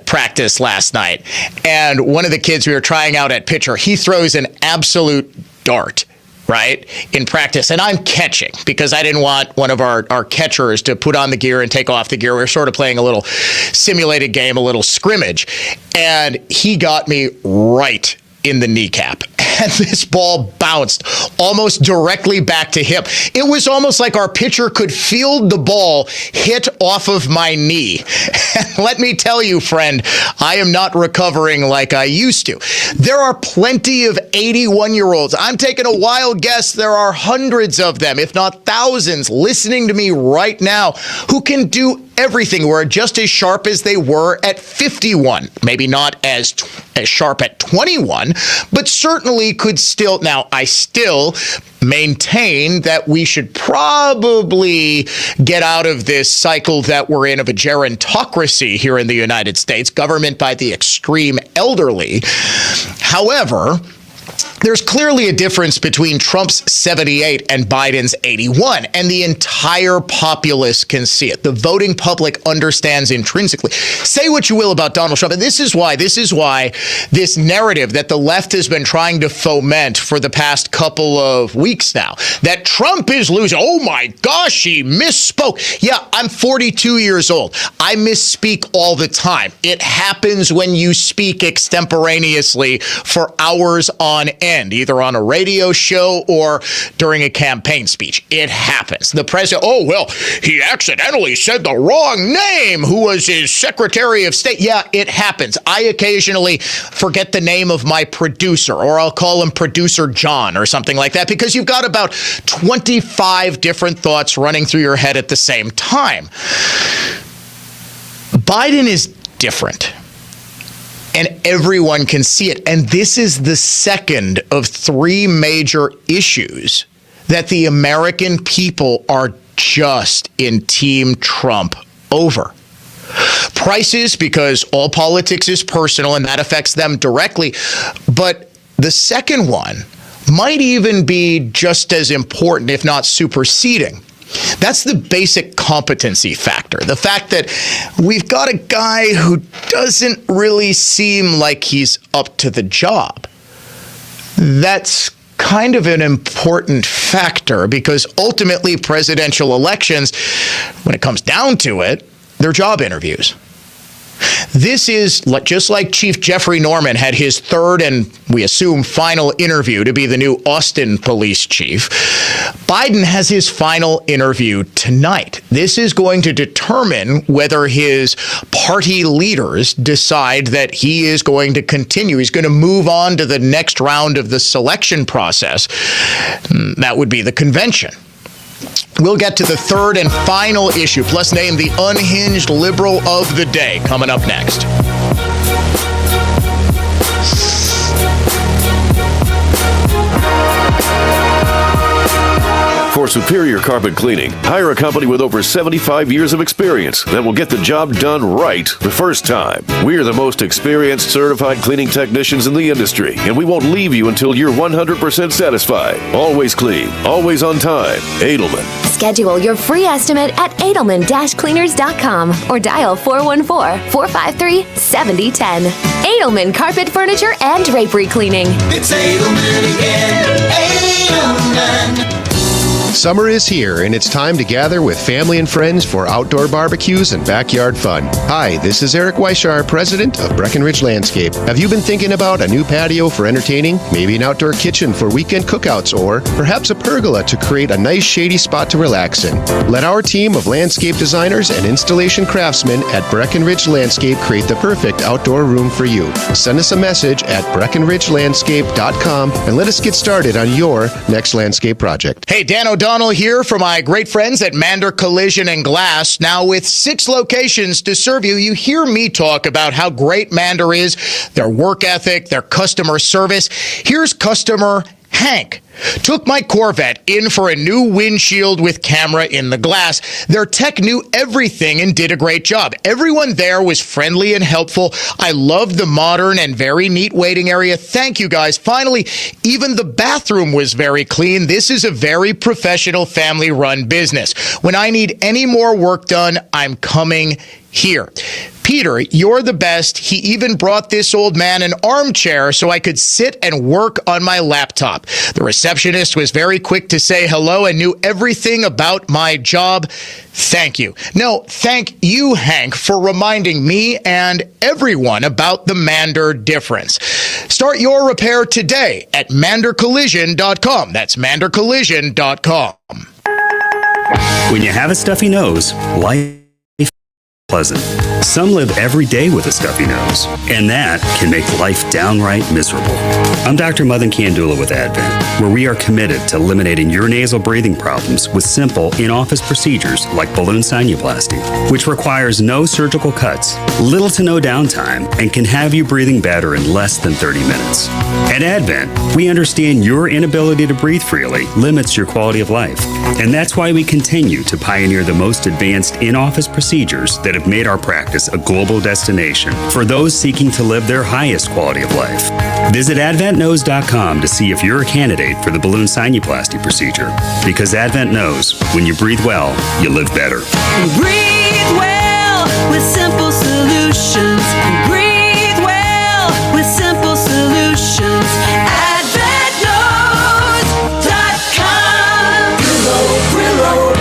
S1: practice last night, and one of the kids we were trying out at pitcher, he throws an absolute dart, right, in practice, and I'm catching because I didn't want one of our catchers to put on the gear and take off the gear. We were sort of playing a little simulated game, a little scrimmage, and he got me right in the kneecap. and this ball bounced almost directly back to him. It was almost like our pitcher could field the ball hit off of my knee. And let me tell you, friend, I am not recovering like I used to. There are plenty of 81-year-olds. I'm taking a wild guess. There are hundreds of them, if not thousands, listening to me right now who can do everything, who are just as sharp as they were at 51. Maybe not as sharp at 21, but certainly could still. Now, I still maintain that we should probably get out of this cycle that we're in of a gerontocracy here in the United States, government by the extreme elderly. However, there's clearly a difference between Trump's 78 and Biden's 81, and the entire populace can see it. The voting public understands intrinsically. Say what you will about Donald Trump, and this is why this narrative that the left has been trying to foment for the past couple of weeks now, that Trump is losing. Oh my gosh, he misspoke. Yeah, I'm 42 years old. I misspeak all the time. It happens when you speak extemporaneously for hours on end, either on a radio show or during a campaign speech. It happens. The president, he accidentally said the wrong name, who was his Secretary of State. Yeah, it happens. I occasionally forget the name of my producer, or I'll call him Producer John or something like that, because you've got about 25 different thoughts running through your head at the same time. Biden is different. And everyone can see it. And this is the second of three major issues that the American people are just in Team Trump over. Prices, because all politics is personal and that affects them directly. But the second one might even be just as important, if not superseding. That's the basic competency factor. The fact that we've got a guy who doesn't really seem like he's up to the job. That's kind of an important factor, because ultimately presidential elections, when it comes down to it, they're job interviews. This is just like Chief Jeffrey Norman had his third and, we assume, final interview to be the new Austin police chief. Biden has his final interview tonight. This is going to determine whether his party leaders decide that he is going to continue. He's going to move on to the next round of the selection process. That would be the convention. We'll get to the third and final issue, plus name the unhinged liberal of the day, coming up next.
S7: For superior carpet cleaning, hire a company with over 75 years of experience that will get the job done right the first time. We are the most experienced certified cleaning technicians in the industry, and we won't leave you until you're 100% satisfied. Always clean, always on time. Edelman.
S10: Schedule your free estimate at edelman-cleaners.com or dial 414-453-7010. Edelman Carpet Furniture and Drapery Cleaning.
S21: It's Edelman again. Edelman.
S11: Summer is here, and it's time to gather with family and friends for outdoor barbecues and backyard fun. Hi, this is Eric Weishar, president of Breckenridge Landscape. Have you been thinking about a new patio for entertaining? Maybe an outdoor kitchen for weekend cookouts, or perhaps a pergola to create a nice shady spot to relax in? Let our team of landscape designers and installation craftsmen at Breckenridge Landscape create the perfect outdoor room for you. Send us a message at BreckenridgeLandscape.com and let us get started on your next landscape project.
S1: Hey, Dan O'Donnell here for my great friends at Mander Collision and Glass. Now, with 6 locations to serve you, you hear me talk about how great Mander is, their work ethic, their customer service. Here's customer Hank. Took my Corvette in for a new windshield with camera in the glass. Their tech knew everything and did a great job. Everyone there was friendly and helpful. I loved the modern and very neat waiting area. Thank you, guys. Finally, even the bathroom was very clean. This is a very professional, family-run business. When I need any more work done, I'm coming here. Peter, you're the best. He even brought this old man an armchair so I could sit and work on my laptop. The receptionist was very quick to say hello and knew everything about my job. Thank you. No, thank you, Hank, for reminding me and everyone about the Mander difference. Start your repair today at mandercollision.com. That's mandercollision.com.
S23: When you have a stuffy nose, life is pleasant. Some live every day with a stuffy nose, and that can make life downright miserable. I'm Dr. Madan Kandula with Advent, where we are committed to eliminating your nasal breathing problems with simple in-office procedures like balloon sinuplasty, which requires no surgical cuts, little to no downtime, and can have you breathing better in less than 30 minutes. At Advent, we understand your inability to breathe freely limits your quality of life, and that's why we continue to pioneer the most advanced in-office procedures that have made our practice a global destination for those seeking to live their highest quality of life. Visit AdventKnows.com to see if you're a candidate for the balloon sinuplasty procedure, because Advent knows when you breathe well, you live better.
S21: Breathe well with simple solutions. Breathe well with simple solutions. AdventKnows.com. Brillo.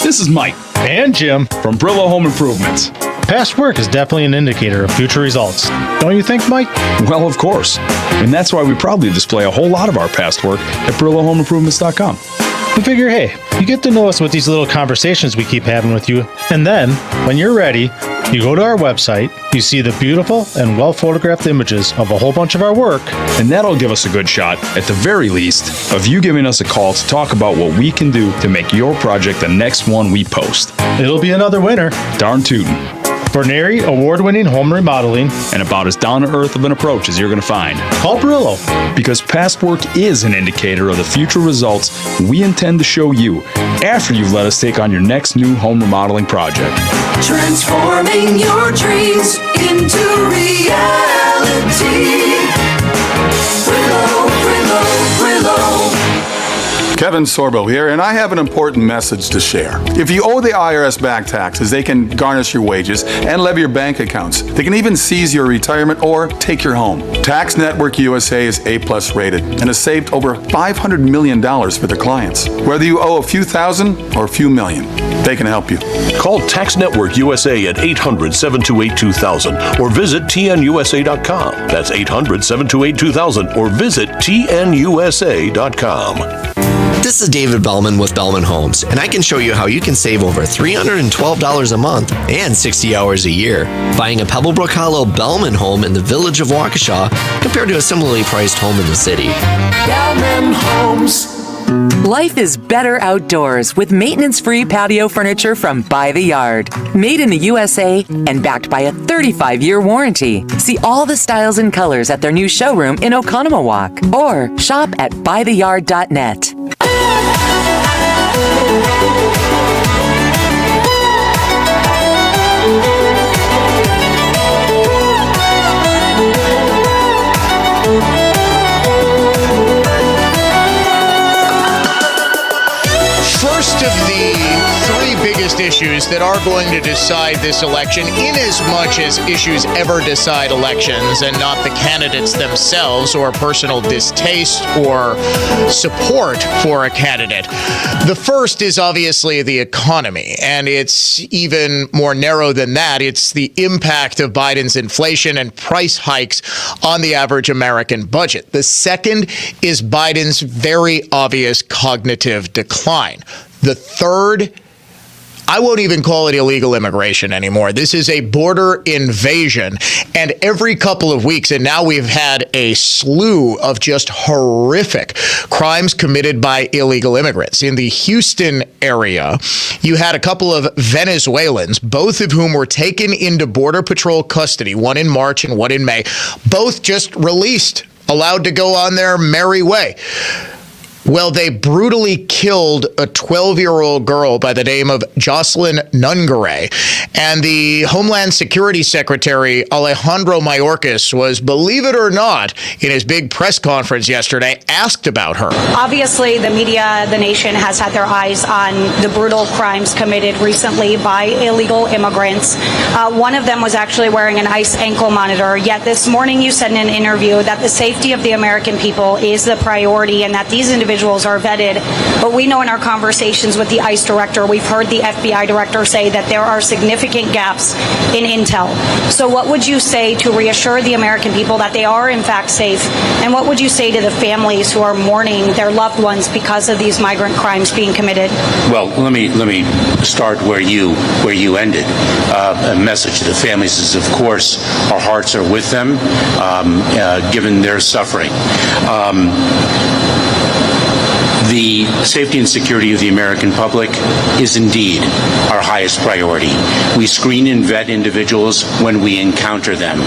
S13: This is Mike and Jim from Brillo Home Improvements. Past work is definitely an indicator of future results. Don't you think, Mike? Well, of course. And that's why we proudly display a whole lot of our past work at BrilloHomeImprovements.com. We figure, hey, you get to know us with these little conversations we keep having with you, and then, when you're ready, you go to our website, you see the beautiful and well-photographed images of a whole bunch of our work, and that'll give us a good shot, at the very least, of you giving us a call to talk about what we can do to make your project the next one we post. It'll be another winner. Darn tootin'. For NARI award-winning home remodeling and about as down-to-earth of an approach as you're going to find. Call Brillo, because past work is an indicator of the future results we intend to show you after you've let us take on your next new home remodeling project.
S21: Transforming your dreams into reality. Brillo, Brillo, Brillo.
S14: Kevin Sorbo here, and I have an important message to share. If you owe the IRS back taxes, they can garnish your wages and levy your bank accounts. They can even seize your retirement or take your home. Tax Network USA is A+ rated and has saved over $500 million for their clients. Whether you owe a few thousand or a few million, they can help you.
S15: Call Tax Network USA at 800-728-2000 or visit tnusa.com. That's 800-728-2000 or visit tnusa.com.
S16: This is David Bellman with Bellman Homes, and I can show you how you can save over $312 a month and 60 hours a year buying a Pebblebrook Hollow Bellman home in the village of Waukesha compared to a similarly priced home in the city.
S21: Bellman Homes.
S18: Life is better outdoors with maintenance-free patio furniture from By the Yard. Made in the USA and backed by a 35-year warranty. See all the styles and colors at their new showroom in Oconomowoc or shop at bytheyard.net.
S1: First of the three biggest issues that are going to decide this election, in as much as issues ever decide elections and not the candidates themselves or personal distaste or support for a candidate. The first is obviously the economy, and it's even more narrow than that. It's the impact of Biden's inflation and price hikes on the average American budget. The second is Biden's very obvious cognitive decline. The third, I won't even call it illegal immigration anymore. This is a border invasion. And every couple of weeks, and now we've had a slew of just horrific crimes committed by illegal immigrants. In the Houston area, you had a couple of Venezuelans, both of whom were taken into Border Patrol custody, one in March and one in May, both just released, allowed to go on their merry way. Well, they brutally killed a 12-year-old girl by the name of Jocelyn Nungaray. And the Homeland Security Secretary, Alejandro Mayorkas, was, believe it or not, in his big press conference yesterday, asked about her.
S26: Obviously, the media, the nation has had their eyes on the brutal crimes committed recently by illegal immigrants. One of them was actually wearing an ICE ankle monitor. Yet this morning you said in an interview that the safety of the American people is the priority and that these individuals individuals are vetted. But we know in our conversations with the ICE director, we've heard the FBI director say that there are significant gaps in intel. So what would you say to reassure the American people that they are in fact safe? And what would you say to the families who are mourning their loved ones because of these migrant crimes being committed?
S17: Well, let me start where you ended. A message to the families is, of course, our hearts are with them, given their suffering. The safety and security of the American public is indeed our highest priority. We screen and vet individuals when we encounter them.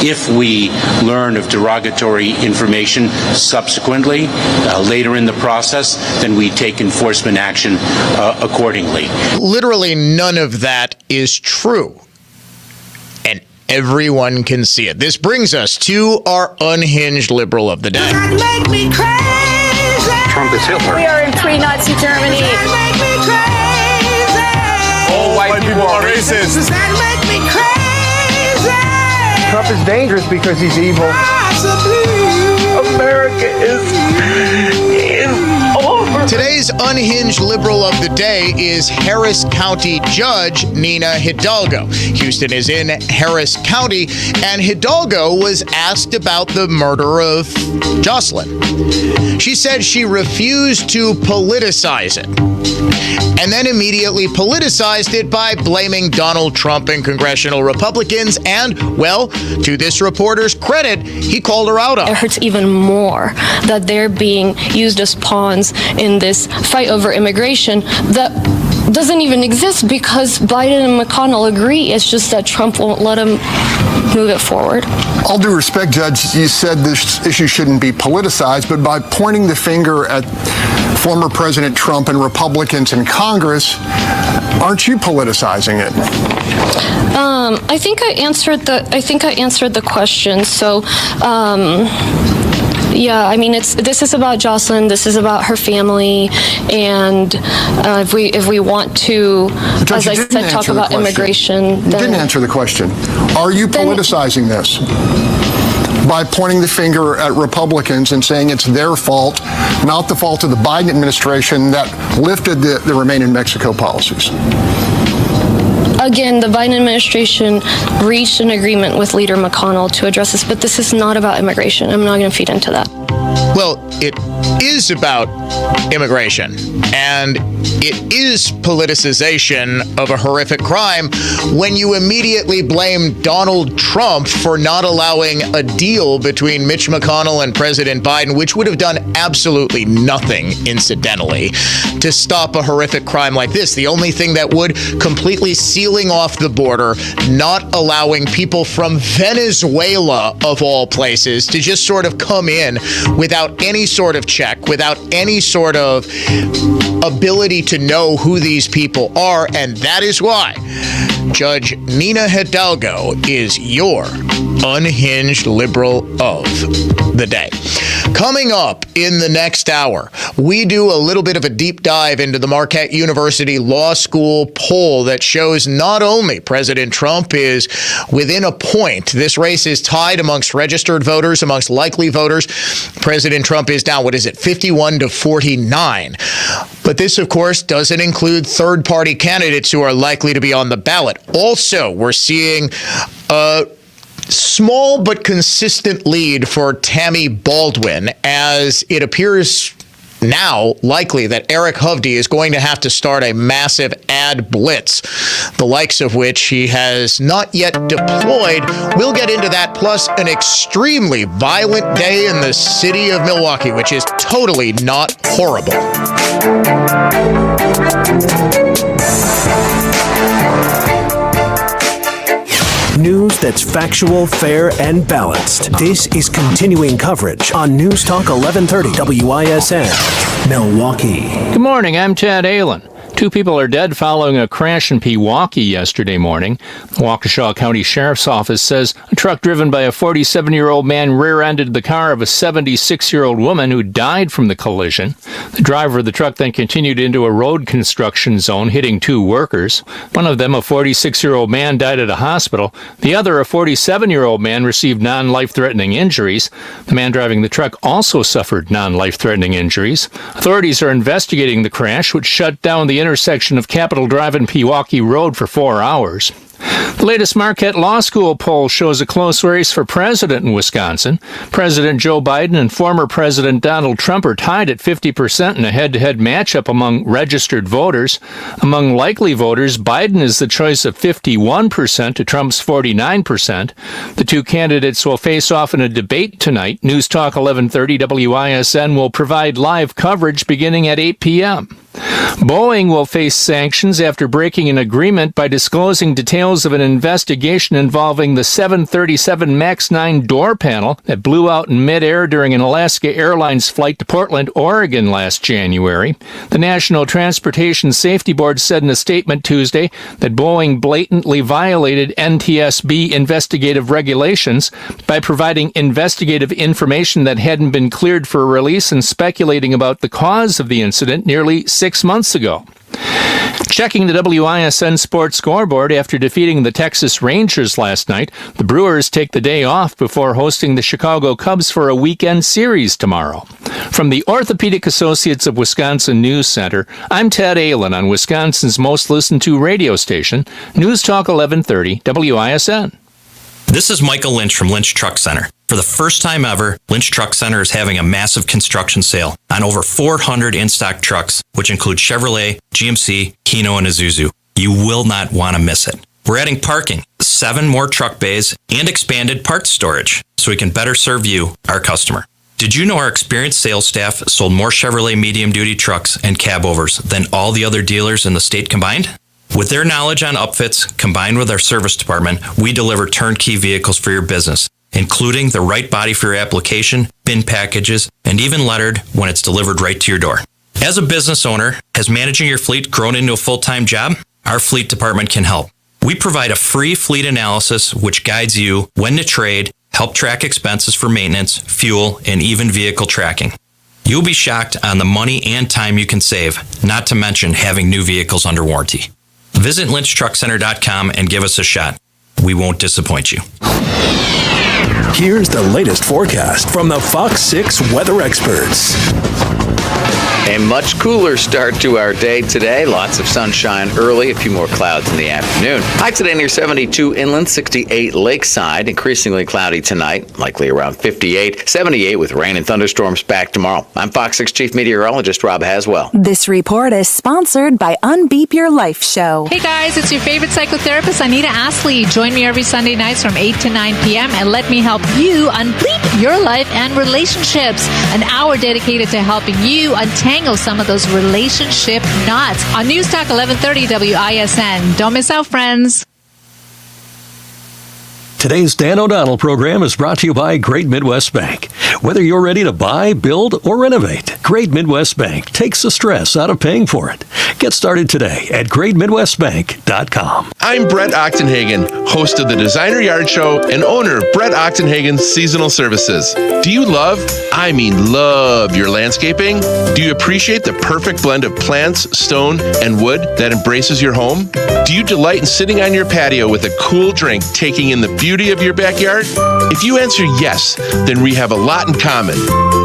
S17: If we learn of derogatory information subsequently, later in the process, then we take enforcement action accordingly.
S1: Literally none of that is true. And everyone can see it. This brings us to our unhinged liberal of the day.
S21: Make me crazy.
S19: Trump is Hitler.
S8: We are in pre-Nazi Germany.
S21: Make me crazy.
S19: All white people are racist.
S21: Does that make me crazy?
S19: Trump is dangerous because he's evil. America is over.
S1: Today's unhinged liberal of the day is Harris County Judge Nina Hidalgo. Houston is in Harris County, and Hidalgo was asked about the murder of Jocelyn. She said she refused to politicize it, and then immediately politicized it by blaming Donald Trump and congressional Republicans. And, well, to this reporter's credit, he called her out on it.
S20: It hurts even more that they're being used as pawns in this fight over immigration that doesn't even exist because Biden and McConnell agree. It's just that Trump won't let him move it forward.
S22: All due respect, Judge, you said this issue shouldn't be politicized, but by pointing the finger at former President Trump and Republicans in Congress, aren't you politicizing it?
S20: I think I answered the question. So, yeah, I mean, this is about Jocelyn. This is about her family, and if we want to,
S22: Judge,
S20: as I said, talk about immigration,
S22: you didn't answer the question. Are you politicizing this by pointing the finger at Republicans and saying it's their fault, not the fault of the Biden administration that lifted the Remain in Mexico policies?
S20: Again, the Biden administration reached an agreement with Leader McConnell to address this, but this is not about immigration. I'm not going to feed into that.
S1: Well, it is about immigration, and it is politicization of a horrific crime when you immediately blame Donald Trump for not allowing a deal between Mitch McConnell and President Biden, which would have done absolutely nothing, incidentally, to stop a horrific crime like this. The only thing that would, completely sealing off the border, not allowing people from Venezuela, of all places, to just sort of come in without any sort of check, without any sort of ability to know who these people are. And that is why Judge Nina Hidalgo is your unhinged liberal of the day. Coming up in the next hour, we do a little bit of a deep dive into the Marquette University Law School poll that shows not only President Trump is within a point, this race is tied amongst registered voters, amongst likely voters. President Trump is now, 51 to 49. But this, of course, doesn't include third-party candidates who are likely to be on the ballot. Also, we're seeing a small but consistent lead for Tammy Baldwin, as it appears now likely that Eric Hovde is going to have to start a massive ad blitz, the likes of which he has not yet deployed. We'll get into that, plus an extremely violent day in the city of Milwaukee, which is totally not horrible.
S24: News that's factual, fair, and balanced. This is continuing coverage on News Talk 1130 WISN, Milwaukee.
S25: Good morning, I'm Chad Allen.
S2: 2 people are dead following a crash in Milwaukee yesterday morning. The Waukesha County Sheriff's Office says a truck driven by a 47-year-old man rear-ended the car of a 76-year-old woman who died from the collision. The driver of the truck then continued into a road construction zone, hitting 2 workers. One of them, a 46-year-old man, died at a hospital. The other, a 47-year-old man, received non-life-threatening injuries. The man driving the truck also suffered non-life-threatening injuries. Authorities are investigating the crash, which shut down the intersection of Capitol Drive and Pewaukee Road for 4 hours. The latest Marquette Law School poll shows a close race for president in Wisconsin. President Joe Biden and former President Donald Trump are tied at 50% in a head-to-head matchup among registered voters. Among likely voters, Biden is the choice of 51% to Trump's 49%. The 2 candidates will face off in a debate tonight. News Talk 1130 WISN will provide live coverage beginning at 8 p.m. Boeing will face sanctions after breaking an agreement by disclosing details of an investigation involving the 737 MAX 9 door panel that blew out in midair during an Alaska Airlines flight to Portland, Oregon last January. The National Transportation Safety Board said in a statement Tuesday that Boeing blatantly violated NTSB investigative regulations by providing investigative information that hadn't been cleared for release and speculating about the cause of the incident nearly 6 months ago. Checking the WISN Sports scoreboard after defeating the Texas Rangers last night, the Brewers take the day off before hosting the Chicago Cubs for a weekend series tomorrow. From the Orthopedic Associates of Wisconsin News Center, I'm Ted Aylin on Wisconsin's most listened to radio station, News Talk 1130 WISN.
S3: This is Michael Lynch from Lynch Truck Center. For the first time ever, Lynch Truck Center is having a massive construction sale on over 400 in-stock trucks, which include Chevrolet, GMC, Hino, and Isuzu. You will not want to miss it. We're adding parking, 7 more truck bays, and expanded parts storage, so we can better serve you, our customer. Did you know our experienced sales staff sold more Chevrolet medium-duty trucks and cab-overs than all the other dealers in the state combined? With their knowledge on upfits, combined with our service department, we deliver turnkey vehicles for your business, including the right body for your application, bin packages, and even lettered when it's delivered right to your door. As a business owner, has managing your fleet grown into a full-time job? Our fleet department can help. We provide a free fleet analysis which guides you when to trade, help track expenses for maintenance, fuel, and even vehicle tracking. You'll be shocked on the money and time you can save, not to mention having new vehicles under warranty. Visit lynchtruckcenter.com and give us a shot. We won't disappoint you.
S24: Here's the latest forecast from the Fox 6 weather experts.
S4: A much cooler start to our day today. Lots of sunshine early, a few more clouds in the afternoon. High today near 72 inland, 68 lakeside. Increasingly cloudy tonight, likely around 58. 78 with rain and thunderstorms back tomorrow. I'm Fox 6 Chief Meteorologist Rob Haswell.
S5: This report is sponsored by Unbeep Your Life Show.
S12: Hey guys, it's your favorite psychotherapist, Anita Astley. Join me every Sunday nights from 8 to 9 p.m. and let me help you unbleep your life and relationships. An hour dedicated to helping you untangle some of those relationship knots on News Talk 1130 WISN. Don't miss out, friends.
S25: Today's Dan O'Donnell program is brought to you by Great Midwest Bank. Whether you're ready to buy, build, or renovate, Great Midwest Bank takes the stress out of paying for it. Get started today at greatmidwestbank.com.
S27: I'm Brett Ochtenhagen, host of the Designer Yard Show and owner of Brett Ochtenhagen Seasonal Services. Do you love your landscaping? Do you appreciate the perfect blend of plants, stone, and wood that embraces your home? Do you delight in sitting on your patio with a cool drink, taking in the beauty of your backyard? If you answer yes, then we have a lot in common.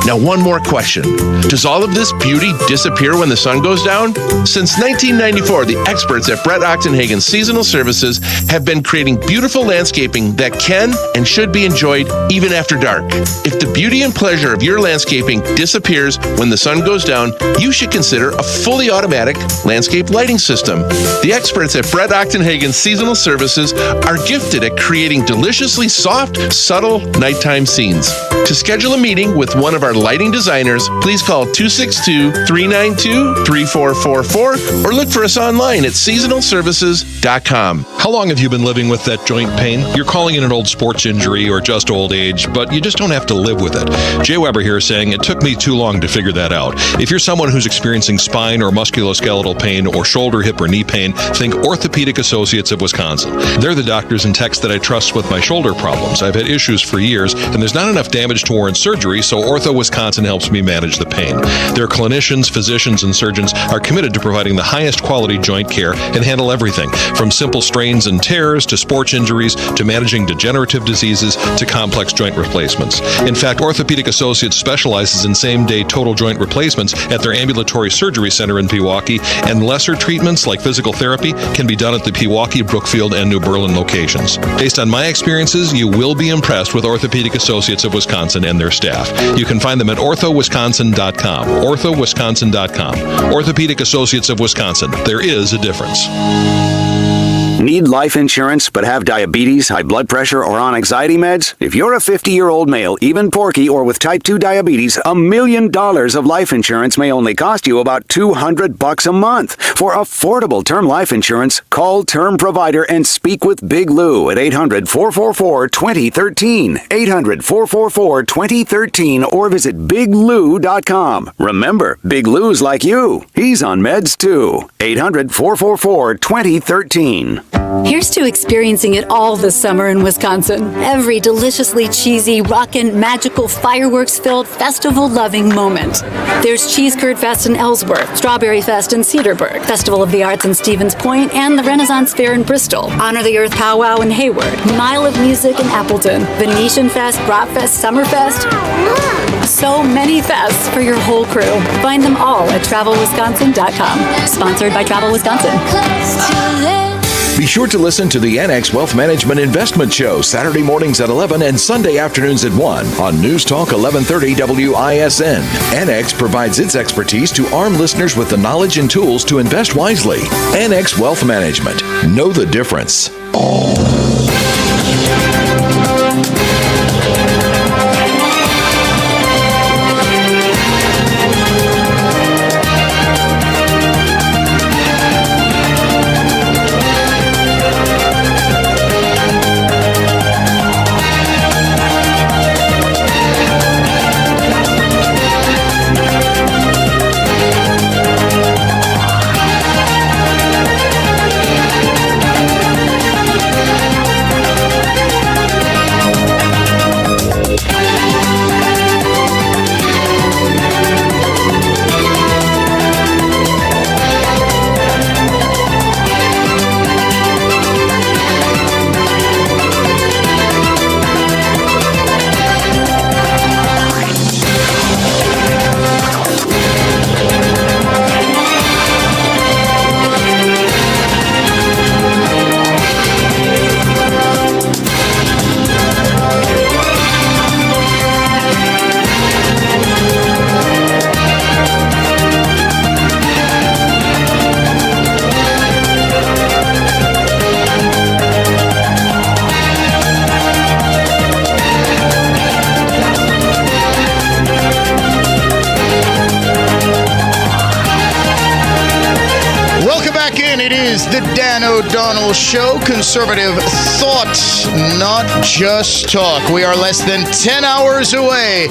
S27: Now, one more question. Does all of this beauty disappear when the sun goes down? Since 1994, the experts at Brett Ochtenhagen Seasonal Services have been creating beautiful landscaping that can and should be enjoyed even after dark. If the beauty and pleasure of your landscaping disappears when the sun goes down, you should consider a fully automatic landscape lighting system. The experts at Brett Ochtenhagen Seasonal Services are gifted at creating deliciously soft, subtle nighttime scenes. To schedule a meeting with one of our lighting designers, please call 262-392-3444 or look for us online at seasonalservices.com.
S6: How long have you been living with that joint pain? You're calling it an old sports injury or just old age, but you just don't have to live with it. Jay Weber here saying it took me too long to figure that out. If you're someone who's experiencing spine or musculoskeletal pain or shoulder, hip, or knee pain, think Orthopedic Associates of Wisconsin. They're the doctors and techs that I trust with my shoulder problems. I've had issues for years, and there's not enough damage to warrant surgery, so Ortho Wisconsin helps me manage the pain. Their clinicians, physicians, and surgeons are committed to providing the highest quality joint care and handle everything from simple strains and tears to sports injuries to managing degenerative diseases to complex joint replacements. In fact, Orthopedic Associates specializes in same-day total joint replacements at their ambulatory surgery center in Pewaukee, and lesser treatments like physical therapy can be done at the Pewaukee, Brookfield, and New Berlin locations. Based on my experiences, you will be impressed with Orthopedic Associates of Wisconsin and their staff. You can find them at orthowisconsin.com. orthowisconsin.com. Orthopedic Associates of Wisconsin. There is a difference.
S7: Need life insurance but have diabetes, high blood pressure, or on anxiety meds? If you're a 50-year-old male, even porky, or with type 2 diabetes, $1 million of life insurance may only cost you about $200 a month. For affordable term life insurance, call Term Provider and speak with Big Lou at 800-444-2013, 800-444-2013, or visit biglou.com. Remember, Big Lou's like you. He's on meds too. 800-444-2013.
S9: Here's to experiencing it all this summer in Wisconsin. Every deliciously cheesy, rockin', magical, fireworks-filled, festival-loving moment. There's Cheese Curd Fest in Ellsworth, Strawberry Fest in Cedarburg, Festival of the Arts in Stevens Point, and the Renaissance Fair in Bristol, Honor the Earth Powwow in Hayward, Mile of Music in Appleton, Venetian Fest, Bratfest, Summerfest. So many fests for your whole crew. Find them all at TravelWisconsin.com. Sponsored by Travel Wisconsin.
S10: Be sure to listen to the Annex Wealth Management Investment Show Saturday mornings at 11 and Sunday afternoons at 1 on News Talk 1130 WISN. Annex provides its expertise to arm listeners with the knowledge and tools to invest wisely. Annex Wealth Management. Know the difference.
S1: The Dan O'Donnell Show, conservative thought, not just talk. We are less than 10 hours away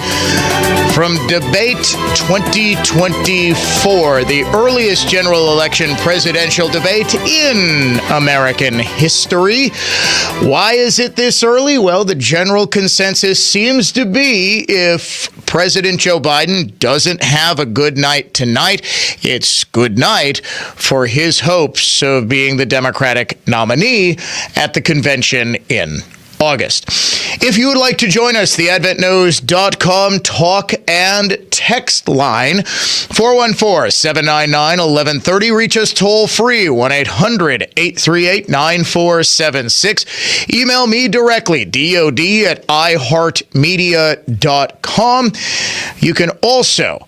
S1: from Debate 2024, the earliest general election presidential debate in American history. Why is it this early? Well, the general consensus seems to be if President Joe Biden doesn't have a good night tonight, it's good night for his hopes of being the Democratic nominee at the convention in August. If you would like to join us, the AdventNews.com talk and text line, 414-799-1130. Reach us toll free, 1-800-838-9476. Email me directly, DOD@iHeartMedia.com. You can also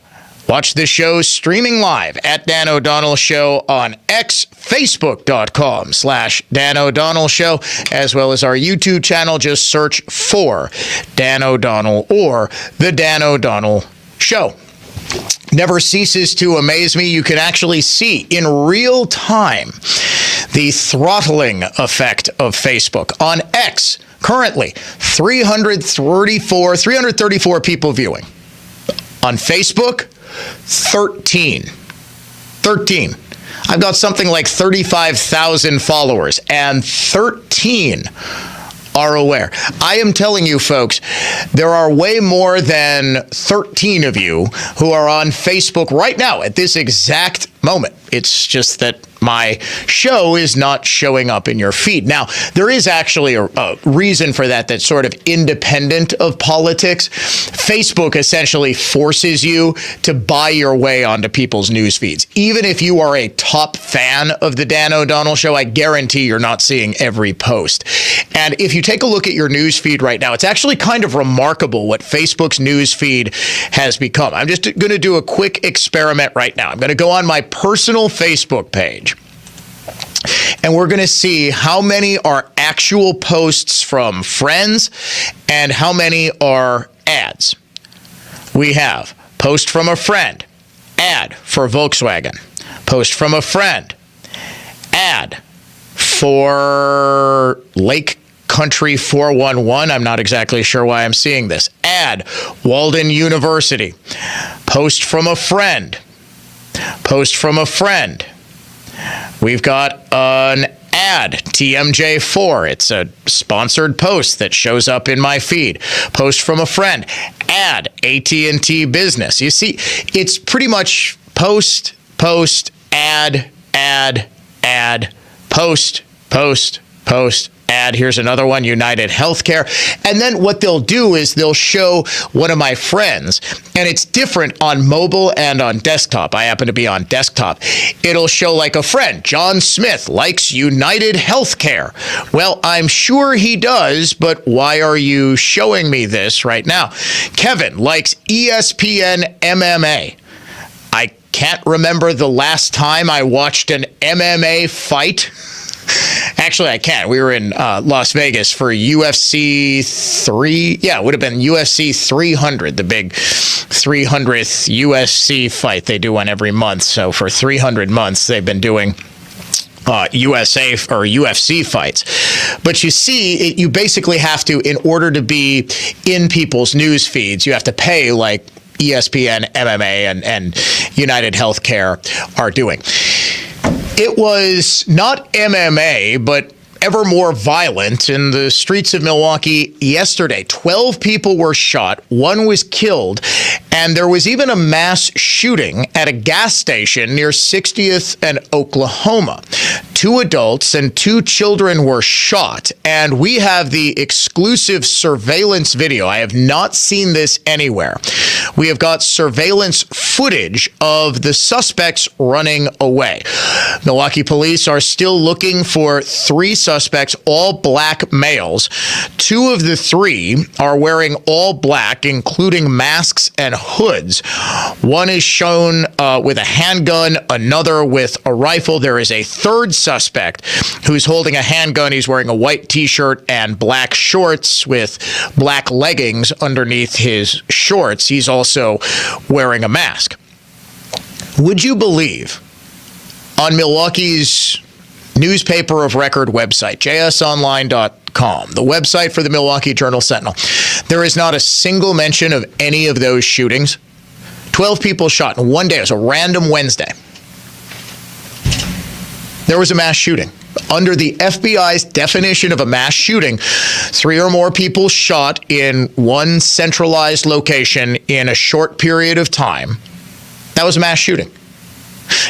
S1: Watch the show streaming live at Dan O'Donnell Show on X, Facebook.com/Dan O'Donnell Show, as well as our YouTube channel. Just search for Dan O'Donnell or The Dan O'Donnell Show. Never ceases to amaze me. You can actually see in real time the throttling effect of Facebook. On X, currently 334 people viewing. On Facebook, 13. I've got something like 35,000 followers, and 13 are aware. I am telling you, folks, there are way more than 13 of you who are on Facebook right now at this exact moment. It's just that my show is not showing up in your feed. Now, there is actually a reason for that that's sort of independent of politics. Facebook essentially forces you to buy your way onto people's news feeds. Even if you are a top fan of the Dan O'Donnell Show, I guarantee you're not seeing every post. And if you take a look at your news feed right now, it's actually kind of remarkable what Facebook's news feed has become. I'm just going to do a quick experiment right now. I'm going to go on my personal Facebook page, and we're going to see how many are actual posts from friends and how many are ads. We have post from a friend, ad for Volkswagen. Post from a friend, ad for Lake Country 411. I'm not exactly sure why I'm seeing this. Ad, Walden University. Post from a friend. Post from a friend. We've got an ad, TMJ4. It's a sponsored post that shows up in my feed. Post from a friend. Ad, AT&T Business. You see, it's pretty much post, ad, post, ad. Here's another one, United Healthcare. And then what they'll do is they'll show one of my friends, and it's different on mobile and on desktop. I happen to be on desktop. It'll show like a friend, John Smith likes United Healthcare. Well, I'm sure he does, but why are you showing me this right now? Kevin likes ESPN MMA. I can't remember the last time I watched an MMA fight. Actually, I can't. We were in Las Vegas for UFC 3. Yeah, it would have been UFC 300, the big 300th UFC fight. They do one every month. So for 300 months, they've been doing USA or UFC fights. But you see, you basically have to, in order to be in people's news feeds, you have to pay like ESPN, MMA, and United Healthcare are doing. It was not MMA, but ever more violent in the streets of Milwaukee yesterday. 12 people were shot, one was killed, and there was even a mass shooting at a gas station near 60th and Oklahoma. 2 adults and 2 children were shot, and we have the exclusive surveillance video. I have not seen this anywhere. We have got surveillance footage of the suspects running away. Milwaukee police are still looking for 3 suspects, all black males. 2 of the 3 are wearing all black, including masks and hoods. One is shown with a handgun, another with a rifle. There is a 3rd suspect who's holding a handgun. He's wearing a white t-shirt and black shorts with black leggings underneath his shorts. He's also wearing a mask. Would you believe on Milwaukee's newspaper of record website, jsonline.com, the website for the Milwaukee Journal-Sentinel, there is not a single mention of any of those shootings? 12 people shot in one day. It was a random Wednesday. There was a mass shooting. Under the FBI's definition of a mass shooting, 3 or more people shot in one centralized location in a short period of time. That was a mass shooting.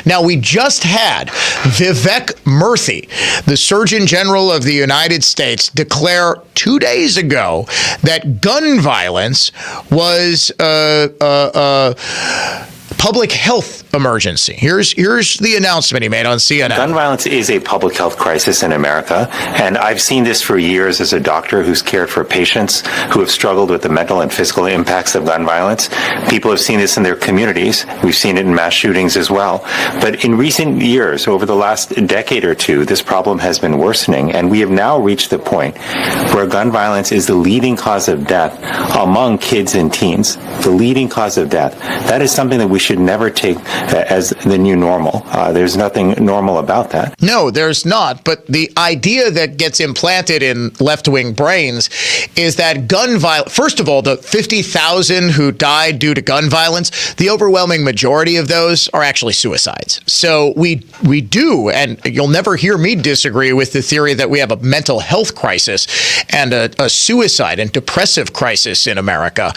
S1: Now, we just had Vivek Murthy, the Surgeon General of the United States, declare 2 days ago that gun violence was a public health emergency. Here's the announcement he made on CNN.
S11: Gun violence is a public health crisis in America, and I've seen this for years as a doctor who's cared for patients who have struggled with the mental and physical impacts of gun violence. People have seen this in their communities. We've seen it in mass shootings as well. But in recent years, over the last decade or two, this problem has been worsening, and we have now reached the point where gun violence is the leading cause of death among kids and teens. The leading cause of death. That is something that we should never take as the new normal. There's nothing normal about that.
S1: No, there's not. But the idea that gets implanted in left-wing brains is that gun violence, first of all, the 50,000 who died due to gun violence, the overwhelming majority of those are actually suicides. So we do, and you'll never hear me disagree with the theory that we have a mental health crisis and a suicide and depressive crisis in America.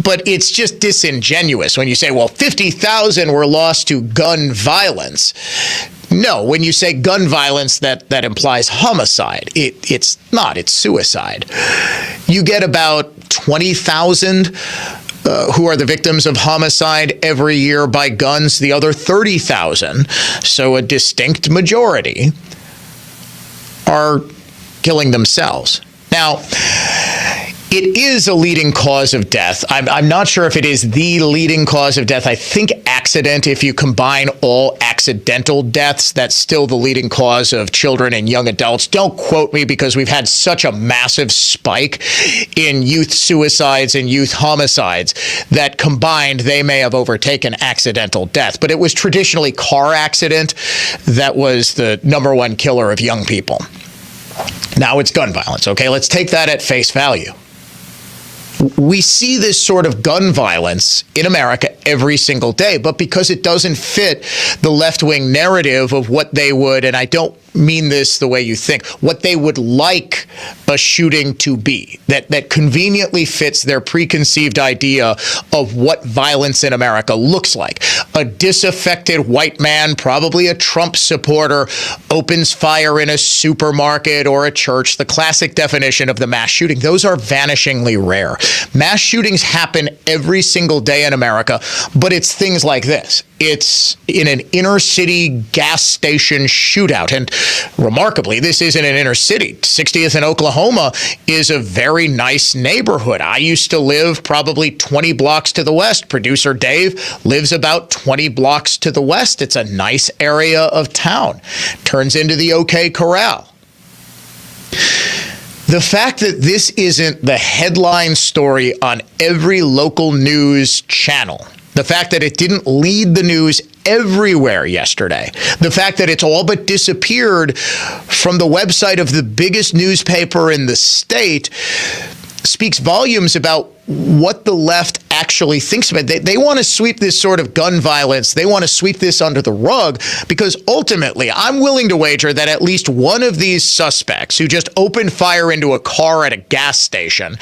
S1: But it's just disingenuous when you say, well, 50,000 were lost to gun violence. No, when you say gun violence, that implies homicide. It's not. It's suicide. You get about 20,000 who are the victims of homicide every year by guns. The other 30,000, so a distinct majority, are killing themselves. Now, it is a leading cause of death. I'm not sure if it is the leading cause of death. I think accident, if you combine all accidental deaths, that's still the leading cause of children and young adults. Don't quote me, because we've had such a massive spike in youth suicides and youth homicides that combined they may have overtaken accidental death. But it was traditionally car accident that was the number one killer of young people. Now it's gun violence. Okay, let's take that at face value. We see this sort of gun violence in America every single day, but because it doesn't fit the left-wing narrative of what they would, and I don't mean this the way you think, what they would like a shooting to be, that conveniently fits their preconceived idea of what violence in America looks like. A disaffected white man, probably a Trump supporter, opens fire in a supermarket or a church, the classic definition of the mass shooting. Those are vanishingly rare. Mass shootings happen every single day in America, but it's things like this. It's in an inner city gas station shootout. And remarkably, this isn't an inner city. 60th in Oklahoma is a very nice neighborhood. I used to live probably 20 blocks to the west. Producer Dave lives about 20 blocks to the west. It's a nice area of town. Turns into the OK Corral. The fact that this isn't the headline story on every local news channel, the fact that it didn't lead the news everywhere yesterday, the fact that it's all but disappeared from the website of the biggest newspaper in the state speaks volumes about what the left actually thinks about it. They want to sweep this sort of gun violence. They want to sweep this under the rug because ultimately, I'm willing to wager that at least one of these suspects who just opened fire into a car at a gas station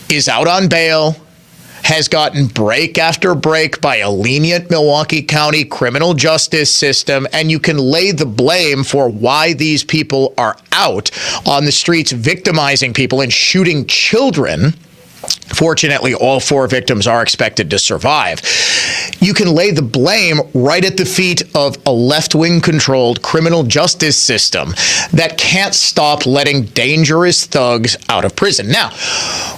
S1: is out on bail, has gotten break after break by a lenient Milwaukee County criminal justice system, and you can lay the blame for why these people are out on the streets victimizing people and shooting children. Fortunately, all 4 victims are expected to survive. You can lay the blame right at the feet of a left-wing controlled criminal justice system that can't stop letting dangerous thugs out of prison. Now,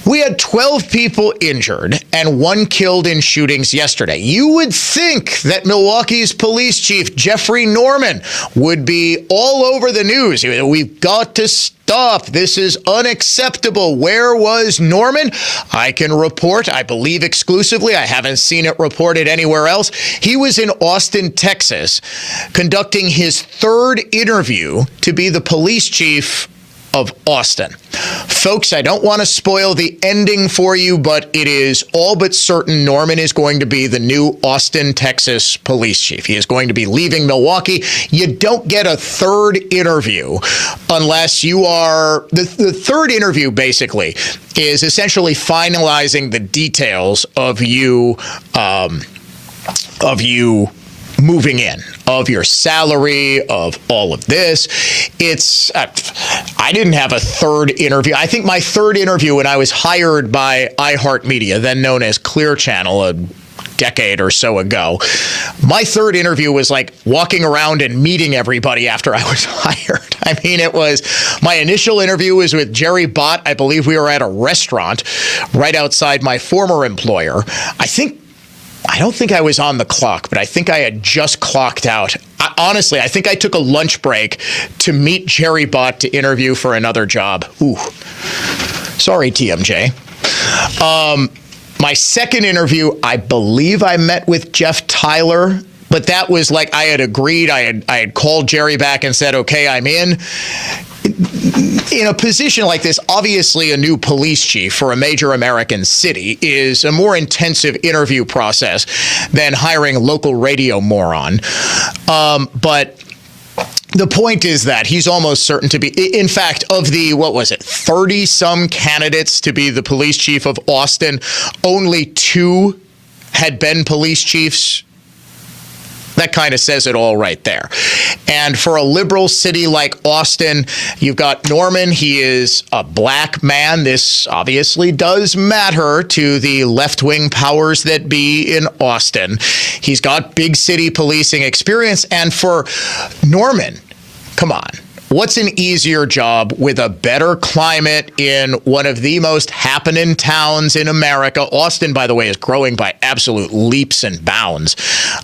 S1: we had 12 people injured and 1 killed in shootings yesterday. You would think that Milwaukee's police chief, Jeffrey Norman, would be all over the news. We've got to stop. This is unacceptable. Where was Norman? I can report, I believe exclusively, I haven't seen it reported anywhere else. He was in Austin, Texas, conducting his 3rd interview to be the police chief of Austin. Folks, I don't want to spoil the ending for you, but it is all but certain Norman is going to be the new Austin, Texas police chief. He is going to be leaving Milwaukee. You don't get a 3rd interview unless you are... The 3rd interview, basically, is essentially finalizing the details of you moving in, of your salary, of all of this. It's, I didn't have a 3rd interview. I think my 3rd interview when I was hired by iHeartMedia, then known as Clear Channel, a decade or so ago. My third interview was like walking around and meeting everybody after I was hired. I mean, it was, my initial interview was with Jerry Bott. I believe we were at a restaurant right outside my former employer. I don't think I was on the clock, but I think I had just clocked out. Honestly, I think I took a lunch break to meet Jerry Bott to interview for another job. Ooh. Sorry, TMJ. My second interview, I believe I met with Jeff Tyler, but that was like I had agreed. I had called Jerry back and said, okay, I'm in. In a position like this, obviously a new police chief for a major American city is a more intensive interview process than hiring a local radio moron. But the point is that he's almost certain to be, in fact, of the, 30-some candidates to be the police chief of Austin, only 2 had been police chiefs. That kind of says it all right there. And for a liberal city like Austin, you've got Norman. He is a black man. This obviously does matter to the left-wing powers that be in Austin. He's got big city policing experience. And for Norman, come on. What's an easier job with a better climate in one of the most happening towns in America? Austin, by the way, is growing by absolute leaps and bounds.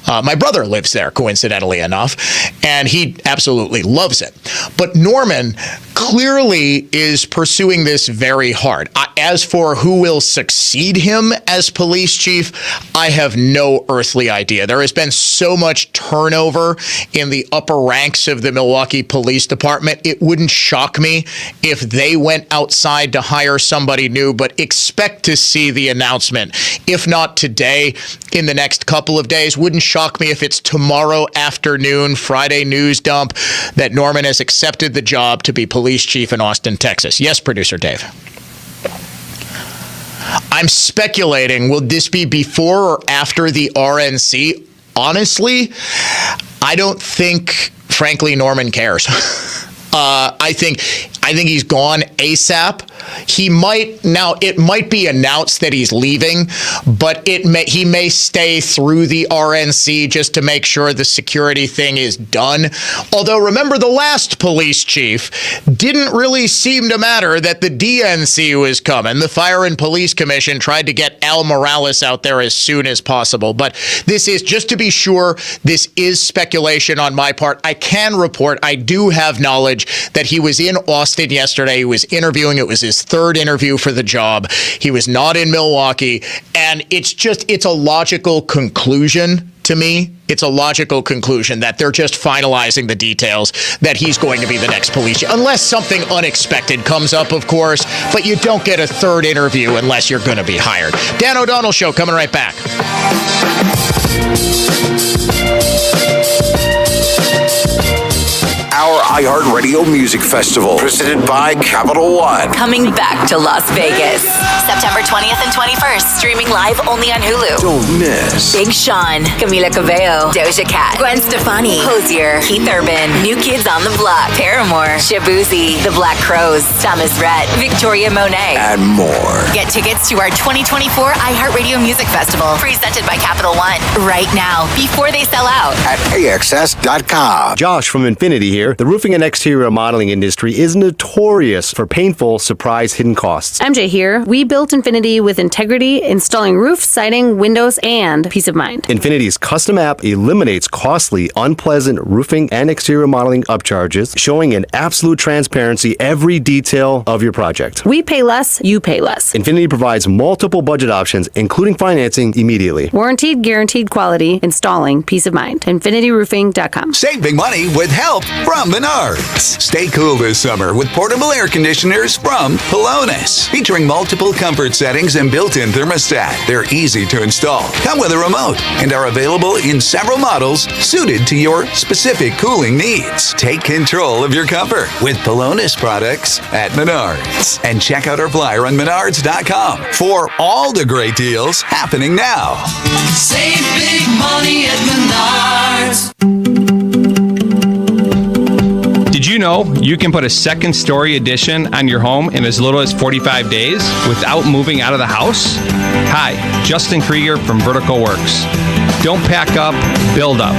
S1: My brother lives there, coincidentally enough, and he absolutely loves it. But Norman clearly is pursuing this very hard. As for who will succeed him as police chief, I have no earthly idea. There has been so much turnover in the upper ranks of the Milwaukee Police Department. It wouldn't shock me if they went outside to hire somebody new, but expect to see the announcement. If not today, in the next couple of days. Wouldn't shock me if it's tomorrow afternoon, Friday news dump, that Norman has accepted the job to be police chief in Austin, Texas. Yes, producer Dave. I'm speculating, will this be before or after the RNC? Honestly, I don't think, frankly, Norman cares. I think he's gone ASAP. It might be announced that he's leaving, but he may stay through the RNC just to make sure the security thing is done. Although, remember, the last police chief didn't really seem to matter that the DNC was coming. The Fire and Police Commission tried to get Al Morales out there as soon as possible. But this is, just to be sure, this is speculation on my part. I can report, I do have knowledge that he was in Austin yesterday. He was interviewing. It was his third interview for the job. He was not in Milwaukee. And it's a logical conclusion to me. It's a logical conclusion that they're just finalizing the details, that he's going to be the next police chief. Unless something unexpected comes up, of course. But you don't get a third interview unless you're going to be hired. Dan O'Donnell Show coming right back.
S7: Our iHeartRadio Music Festival, presented by Capital One.
S5: Coming back to Las Vegas. September 20th and 21st. Streaming live only on Hulu.
S7: Don't miss
S5: Big Sean, Camila Cabello, Doja Cat, Gwen Stefani, Hozier, Keith Urban, New Kids on the Block, Paramore, Shabuzi, The Black Crowes, Thomas Rhett, Victoria Monet,
S7: and more.
S5: Get tickets to our 2024 iHeartRadio Music Festival, presented by Capital One, right now, before they sell out.
S7: At AXS.com.
S13: Josh from Infinity here. The roofing and exterior modeling industry is notorious for painful, surprise hidden costs.
S14: MJ here. We built Infinity with integrity, installing roof, siding, windows, and peace of mind.
S13: Infinity's custom app eliminates costly, unpleasant roofing and exterior modeling upcharges, showing in absolute transparency every detail of your project.
S14: We pay less, you pay less.
S13: Infinity provides multiple budget options, including financing immediately.
S14: Warranted, guaranteed quality, installing peace of mind. InfinityRoofing.com.
S15: Save big money with help from Menards. Stay cool this summer with portable air conditioners from Pelonis. Featuring multiple comfort settings and built-in thermostat. They're easy to install, come with a remote, and are available in several models suited to your specific cooling needs. Take control of your comfort with Pelonis products at Menards. And check out our flyer on Menards.com for all the great deals happening now.
S21: Save big money at Menards.
S8: Did you know you can put a second story addition on your home in as little as 45 days without moving out of the house? Hi, Justin Krieger from Vertical Works. Don't pack up, build up.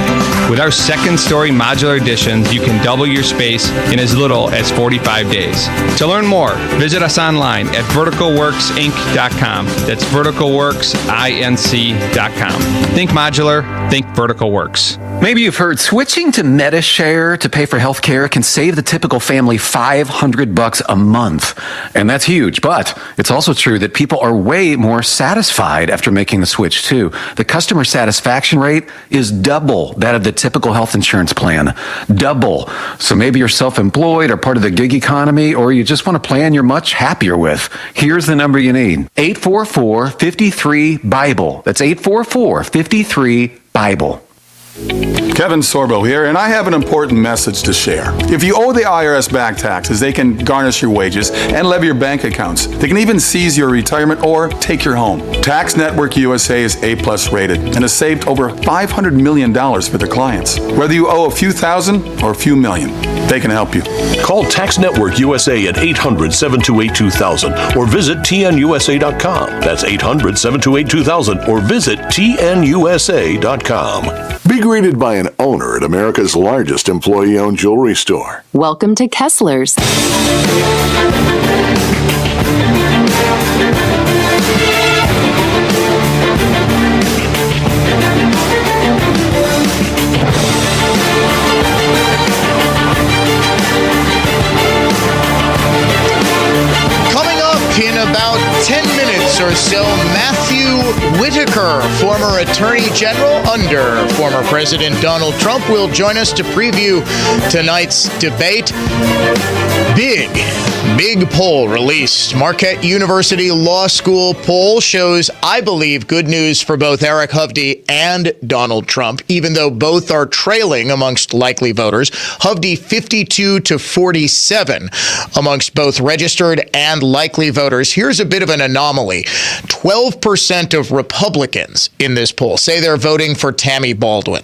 S8: With our second story modular additions, you can double your space in as little as 45 days. To learn more, visit us online at verticalworksinc.com. That's verticalworksinc.com. Think modular, think Vertical Works.
S16: Maybe you've heard switching to MediShare to pay for health care can save the typical family $500 a month. And that's huge, but it's also true that people are way more satisfied after making the switch too. The customer satisfaction rate is double that of the typical health insurance plan. Double. So maybe you're self-employed or part of the gig economy, or you just want a plan you're much happier with. Here's the number you need. 844-53-BIBLE. That's 844-53-BIBLE.
S17: Kevin Sorbo here, and I have an important message to share. If you owe the IRS back taxes, they can garnish your wages and levy your bank accounts. They can even seize your retirement or take your home. Tax Network USA is A+ rated and has saved over $500 million for their clients. Whether you owe a few thousand or a few million, they can help you.
S18: Call Tax Network USA at 800-728-2000 or visit tnusa.com. That's 800-728-2000 or visit tnusa.com.
S19: Be greeted by an owner at America's largest employee-owned jewelry store.
S23: Welcome to Kessler's.
S1: Coming up in about 10 minutes or so, Matthew Whitaker, former Attorney General under former President Donald Trump, will join us to preview tonight's debate. Big poll released. Marquette University Law School poll shows, I believe, good news for both Eric Hovde and Donald Trump, even though both are trailing amongst likely voters. Hovde 52-47 amongst both registered and likely voters. Here's a bit of an anomaly. 12% of Republicans in this poll say they're voting for Tammy Baldwin.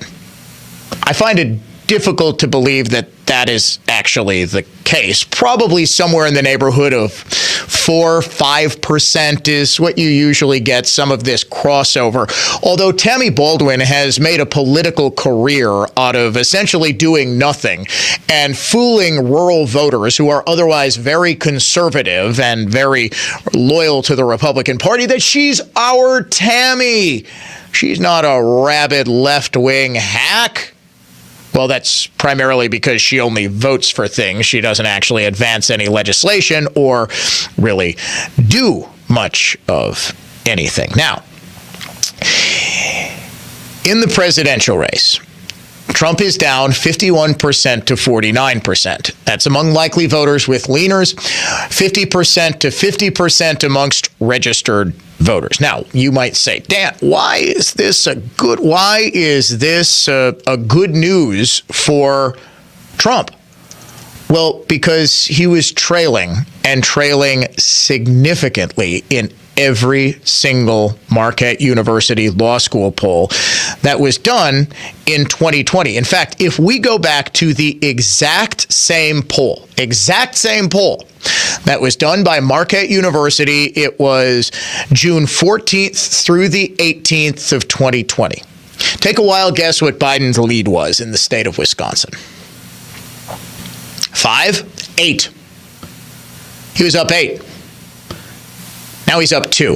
S1: I find it difficult to believe that that is actually the case. Probably somewhere in the neighborhood of 4-5% is what you usually get, some of this crossover. Although Tammy Baldwin has made a political career out of essentially doing nothing and fooling rural voters who are otherwise very conservative and very loyal to the Republican Party that she's our Tammy. She's not a rabid left-wing hack. Well, that's primarily because she only votes for things. She doesn't actually advance any legislation or really do much of anything. Now, in the presidential race, Trump is down 51% to 49%. That's among likely voters with leaners, 50% to 50% amongst registered voters. Now, you might say, Dan, why is this a good news for Trump? Well, because he was trailing significantly in every single Marquette University Law School poll that was done in 2020. In fact, if we go back to the exact same poll that was done by Marquette University, it was June 14th through the 18th of 2020. Take a wild guess what Biden's lead was in the state of Wisconsin. 5, 8. He was up 8. Now he's up 2.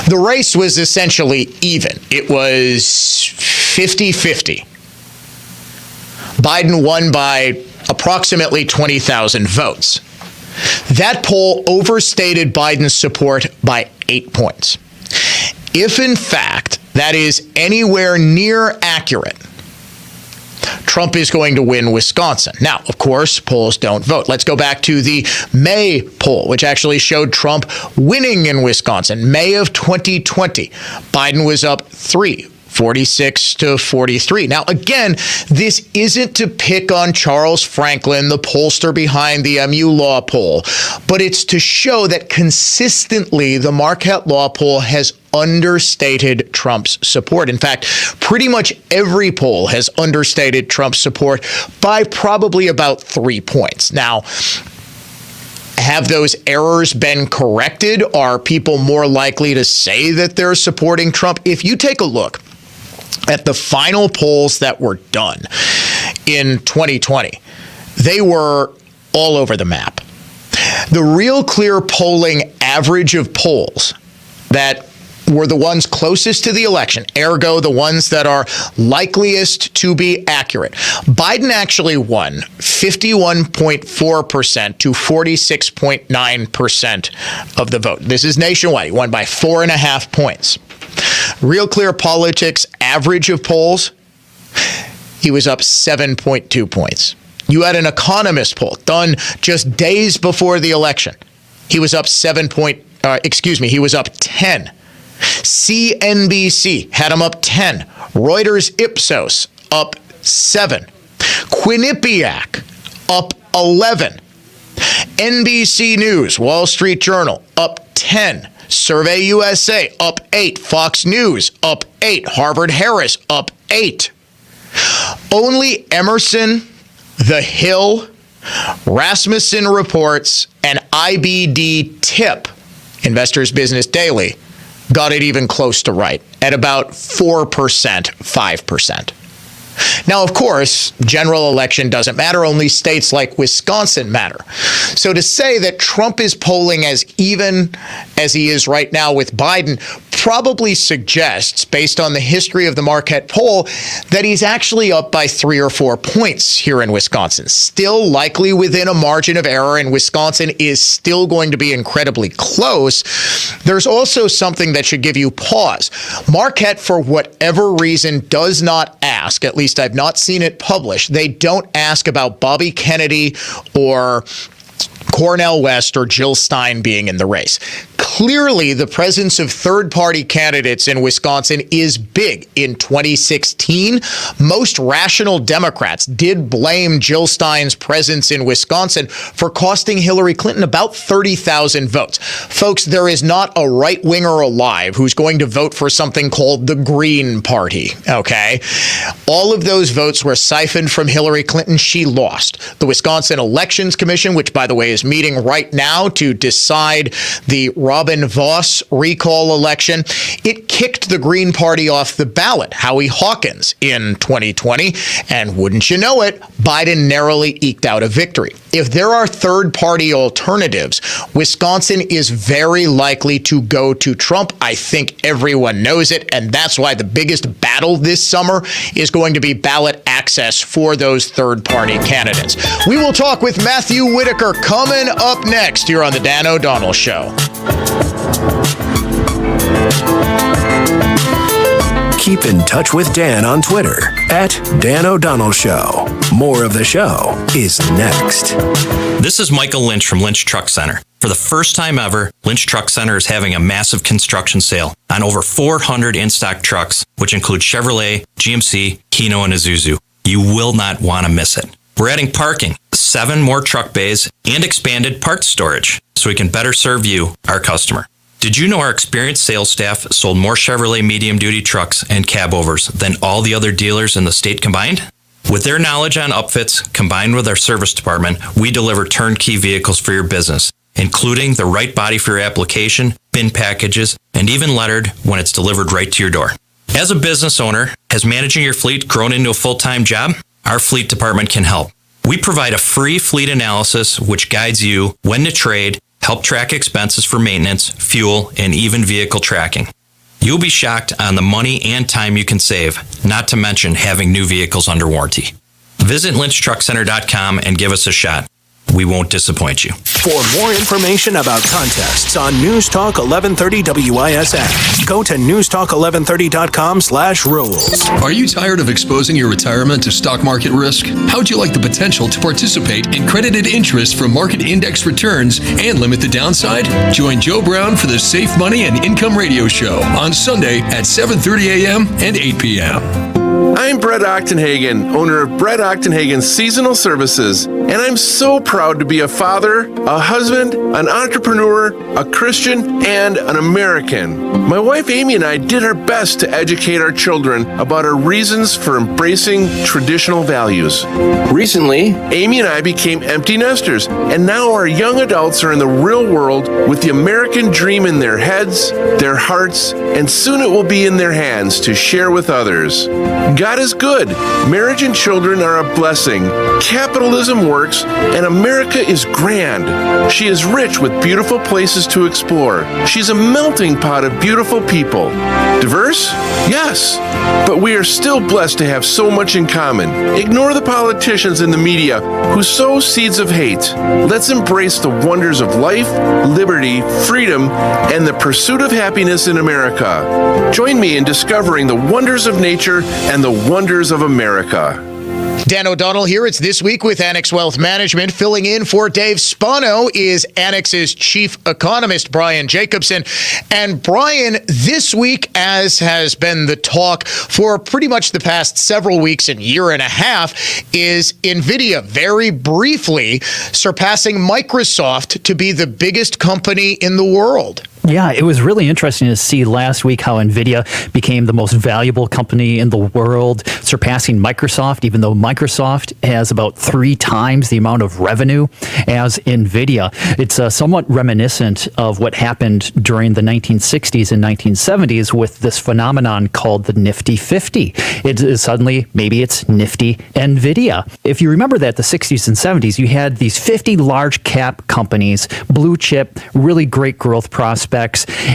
S1: The race was essentially even. It was 50-50. Biden won by approximately 20,000 votes. That poll overstated Biden's support by 8 points. If, in fact, that is anywhere near accurate, Trump is going to win Wisconsin. Now, of course, polls don't vote. Let's go back to the May poll, which actually showed Trump winning in Wisconsin, May of 2020. Biden was up 3. 46-43. Now, again, this isn't to pick on Charles Franklin, the pollster behind the MU Law poll, but it's to show that consistently the Marquette Law poll has understated Trump's support. In fact, pretty much every poll has understated Trump's support by probably about 3 points. Now, have those errors been corrected? Are people more likely to say that they're supporting Trump? If you take a look at the final polls that were done in 2020, they were all over the map. The Real Clear polling average of polls that were the ones closest to the election, ergo the ones that are likeliest to be accurate. Biden actually won 51.4% to 46.9% of the vote. This is nationwide. He won by 4.5 points. Real Clear Politics average of polls, he was up 7.2 points. You had an Economist poll done just days before the election. He was up he was up 10. CNBC had him up 10. Reuters Ipsos up 7. Quinnipiac up 11. NBC News, Wall Street Journal up 10. Survey USA up 8. Fox News up 8. Harvard Harris up 8. Only Emerson, The Hill, Rasmussen Reports, and IBD Tip, Investors Business Daily, got it even close to right at about 4%, 5%. Now, of course, general election doesn't matter. Only states like Wisconsin matter. So to say that Trump is polling as even as he is right now with Biden probably suggests, based on the history of the Marquette poll, that he's actually up by 3 or 4 points here in Wisconsin. Still likely within a margin of error, and Wisconsin is still going to be incredibly close. There's also something that should give you pause. Marquette, for whatever reason, does not ask, at least I've not seen it published, they don't ask about Bobby Kennedy or Cornel West or Jill Stein being in the race. Clearly, the presence of third-party candidates in Wisconsin is big. In 2016, most rational Democrats did blame Jill Stein's presence in Wisconsin for costing Hillary Clinton about 30,000 votes. Folks, there is not a right-winger alive who's going to vote for something called the Green Party, okay? All of those votes were siphoned from Hillary Clinton. She lost. The Wisconsin Elections Commission, which, by the way, is meeting right now to decide the Robin Vos recall election, it kicked the Green Party off the ballot, Howie Hawkins, in 2020. And wouldn't you know it, Biden narrowly eked out a victory. If there are third-party alternatives, Wisconsin is very likely to go to Trump. I think everyone knows it, and that's why the biggest battle this summer is going to be ballot access for those third-party candidates. We will talk with Matthew Whitaker coming up next here on The Dan O'Donnell Show.
S2: Keep in touch with Dan on Twitter @Dan O'Donnell Show. More of the show is next.
S3: This is Michael Lynch from Lynch Truck Center. For the first time ever, Lynch Truck Center is having a massive construction sale on over 400 in-stock trucks, which include Chevrolet, GMC, Hino, and Isuzu. You will not want to miss it. We're adding parking, 7 more truck bays, and expanded parts storage so we can better serve you, our customer. Did you know our experienced sales staff sold more Chevrolet medium-duty trucks and cab-overs than all the other dealers in the state combined? With their knowledge on upfits, combined with our service department, we deliver turnkey vehicles for your business, including the right body for your application, bin packages, and even lettered when it's delivered right to your door. As a business owner, has managing your fleet grown into a full-time job? Our fleet department can help. We provide a free fleet analysis which guides you when to trade, help track expenses for maintenance, fuel, and even vehicle tracking. You'll be shocked on the money and time you can save, not to mention having new vehicles under warranty. Visit lynchtruckcenter.com and give us a shot. We won't disappoint you.
S2: For more information about contests on News Talk 1130 WISN, go to newstalk1130.com/rules.
S4: Are you tired of exposing your retirement to stock market risk? How would you like the potential to participate in credited interest from market index returns and limit the downside? Join Joe Brown for the Safe Money and Income Radio Show on Sunday at 7:30 a.m. and 8 p.m.
S27: I'm Brett Ochtenhagen, owner of Brett Ochtenhagen Seasonal Services, and I'm so proud to be a father, a husband, an entrepreneur, a Christian, and an American. My wife Amy and I did our best to educate our children about our reasons for embracing traditional values. Recently, Amy and I became empty nesters, and now our young adults are in the real world with the American dream in their heads, their hearts, and soon it will be in their hands to share with others. God is good. Marriage and children are a blessing. Capitalism works, and America is grand. She is rich with beautiful places to explore. She's a melting pot of beautiful people. Diverse? Yes. But we are still blessed to have so much in common. Ignore the politicians and the media who sow seeds of hate. Let's embrace the wonders of life, liberty, freedom, and the pursuit of happiness in America. Join me in discovering the wonders of nature and the wonders of America.
S1: Dan O'Donnell here. It's This Week with Annex Wealth Management. Filling in for Dave Spano is Annex's chief economist, Brian Jacobson. And Brian, this week, as has been the talk for pretty much the past several weeks and year and a half, is NVIDIA very briefly surpassing Microsoft to be the biggest company in the world.
S12: Yeah, it was really interesting to see last week how NVIDIA became the most valuable company in the world, surpassing Microsoft, even though Microsoft has about 3 times the amount of revenue as NVIDIA. It's somewhat reminiscent of what happened during the 1960s and 1970s with this phenomenon called the Nifty 50. It is suddenly, maybe it's Nifty NVIDIA. If you remember that, the 60s and 70s, you had these 50 large cap companies, blue chip, really great growth prospects,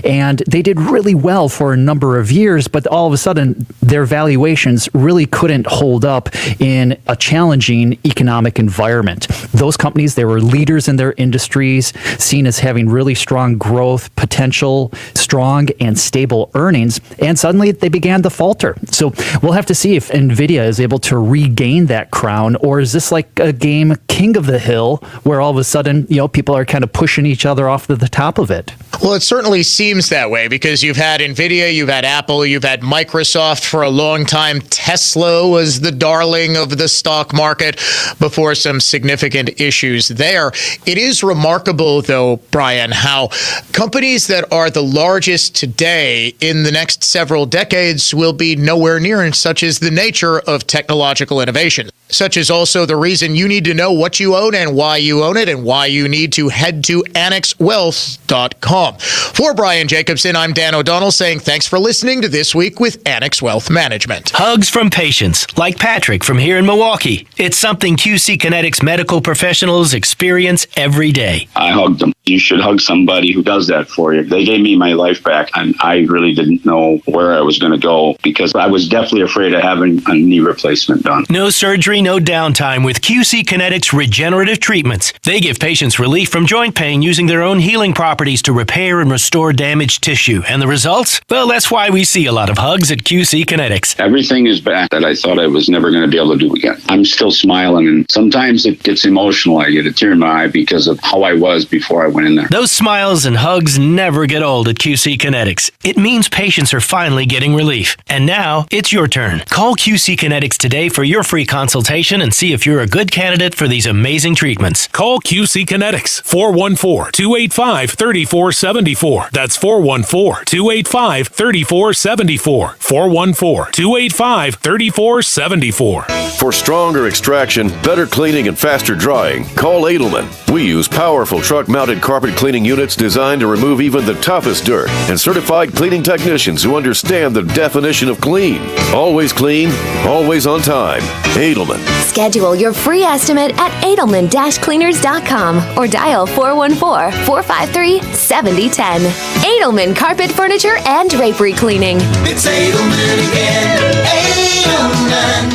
S12: and they did really well for a number of years, but all of a sudden their valuations really couldn't hold up in a challenging economic environment. Those companies, they were leaders in their industries, seen as having really strong growth potential, strong and stable earnings, and suddenly they began to falter. So we'll have to see if NVIDIA is able to regain that crown, or is this like a game King of the Hill where all of a sudden, people are kind of pushing each other off to the top of it?
S1: Well, it certainly seems that way because you've had NVIDIA, you've had Apple, you've had Microsoft for a long time. Tesla was the darling of the stock market before some significant issues there. It is remarkable, though, Brian, how companies that are the largest today in the next several decades will be nowhere near, and such is the nature of technological innovation. Such is also the reason you need to know what you own and why you own it, and why you need to head to annexwealth.com. For Brian Jacobson, I'm Dan O'Donnell saying thanks for listening to This Week with Annex Wealth Management.
S20: Hugs from patients, like Patrick from here in Milwaukee. It's something QC Kinetics medical professionals experience every day.
S22: I hugged them. You should hug somebody who does that for you. They gave me my life back, and I really didn't know where I was going to go because I was definitely afraid of having a knee replacement done.
S20: No surgery, no downtime with QC Kinetics regenerative treatments. They give patients relief from joint pain using their own healing properties to repair and restore damaged tissue. And the results? Well, that's why we see a lot of hugs at QC Kinetics.
S22: Everything is back that I thought I was never going to be able to do again. I'm still smiling, and sometimes it gets emotional. I get a tear in my eye because of how I was before I went in there.
S20: Those smiles and hugs never get old at QC Kinetics. It means patients are finally getting relief. And now, it's your turn. Call QC Kinetics today for your free consultation and see if you're a good candidate for these amazing treatments.
S23: Call QC Kinetics, 414-285-3474. That's 414-285-3474. 414-285-3474.
S18: For stronger extraction, better cleaning, and faster drying, call Edelman. We use powerful truck-mounted carpet cleaning units designed to remove even the toughest dirt, and certified cleaning technicians who understand the definition of clean. Always clean, always on time. Edelman.
S24: Schedule your free estimate at edelman-cleaners.com or dial 414-453-7010. Edelman Carpet Furniture and Drapery Cleaning.
S21: It's Edelman again. Edelman.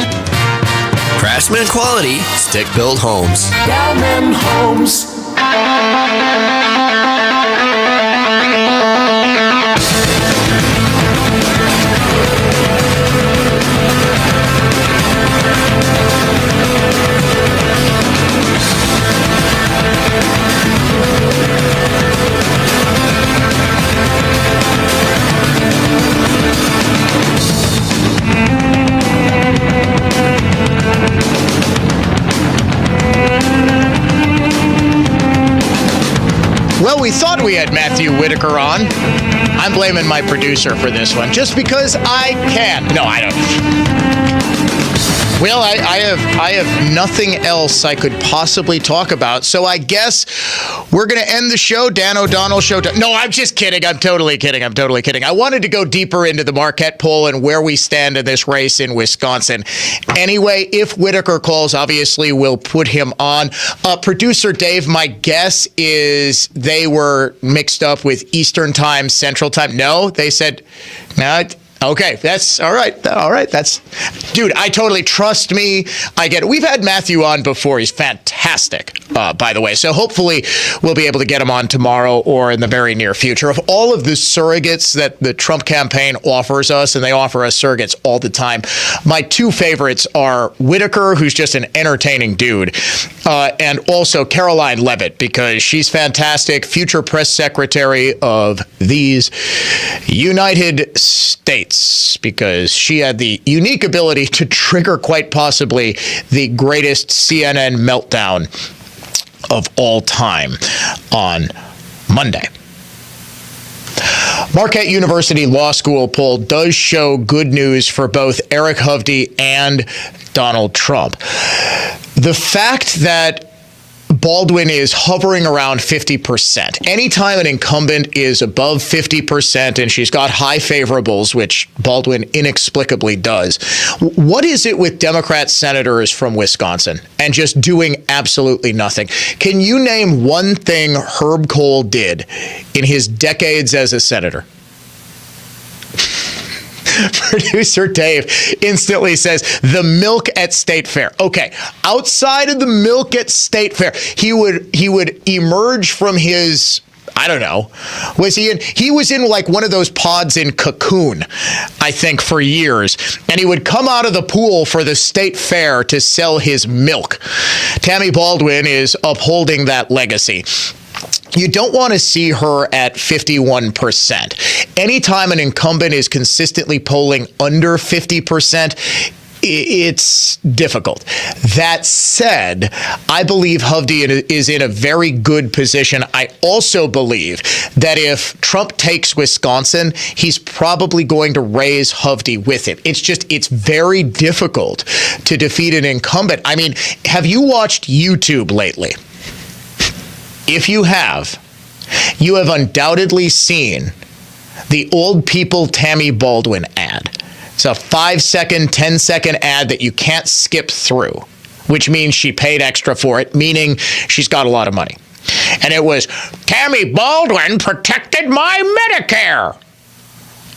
S5: Craftsman quality, stick-built homes.
S21: Downman Homes.
S1: Well, we thought we had Matthew Whitaker on. I'm blaming my producer for this one, just because I can. No, I don't. Well, I have nothing else I could possibly talk about, so I guess we're going to end the show. Dan O'Donnell Show. No, I'm just kidding. I'm totally kidding. I wanted to go deeper into the Marquette poll and where we stand in this race in Wisconsin. Anyway, if Whitaker calls, obviously we'll put him on. Producer Dave, my guess is they were mixed up with Eastern Time, Central Time. No, they said, no. Okay, that's all right. All right, that's, dude, I totally trust me. I get it. We've had Matthew on before. He's fantastic, by the way. So hopefully we'll be able to get him on tomorrow or in the very near future. Of all of the surrogates that the Trump campaign offers us, and they offer us surrogates all the time, my two favorites are Whitaker, who's just an entertaining dude, and also Caroline Leavitt, because she's fantastic, future press secretary of these United States, because she had the unique ability to trigger quite possibly the greatest CNN meltdown of all time on Monday. Marquette University Law School poll does show good news for both Eric Hovde and Donald Trump. The fact that Baldwin is hovering around 50%. Anytime an incumbent is above 50% and she's got high favorables, which Baldwin inexplicably does, what is it with Democrat senators from Wisconsin and just doing absolutely nothing? Can you name one thing Herb Kohl did in his decades as a senator? Producer Dave instantly says the milk at State Fair. Okay, outside of the milk at State Fair, he would emerge from his, I don't know, he was in like one of those pods in Cocoon, I think, for years, and he would come out of the pool for the State Fair to sell his milk. Tammy Baldwin is upholding that legacy. You don't want to see her at 51%. Anytime an incumbent is consistently polling under 50%, it's difficult. That said, I believe Hovde is in a very good position. I also believe that if Trump takes Wisconsin, he's probably going to raise Hovde with him. It's very difficult to defeat an incumbent. I mean, have you watched YouTube lately? If you have undoubtedly seen the Old People Tammy Baldwin ad. It's a 5-second, 10-second ad that you can't skip through, which means she paid extra for it, meaning she's got a lot of money. And it was, Tammy Baldwin protected my Medicare.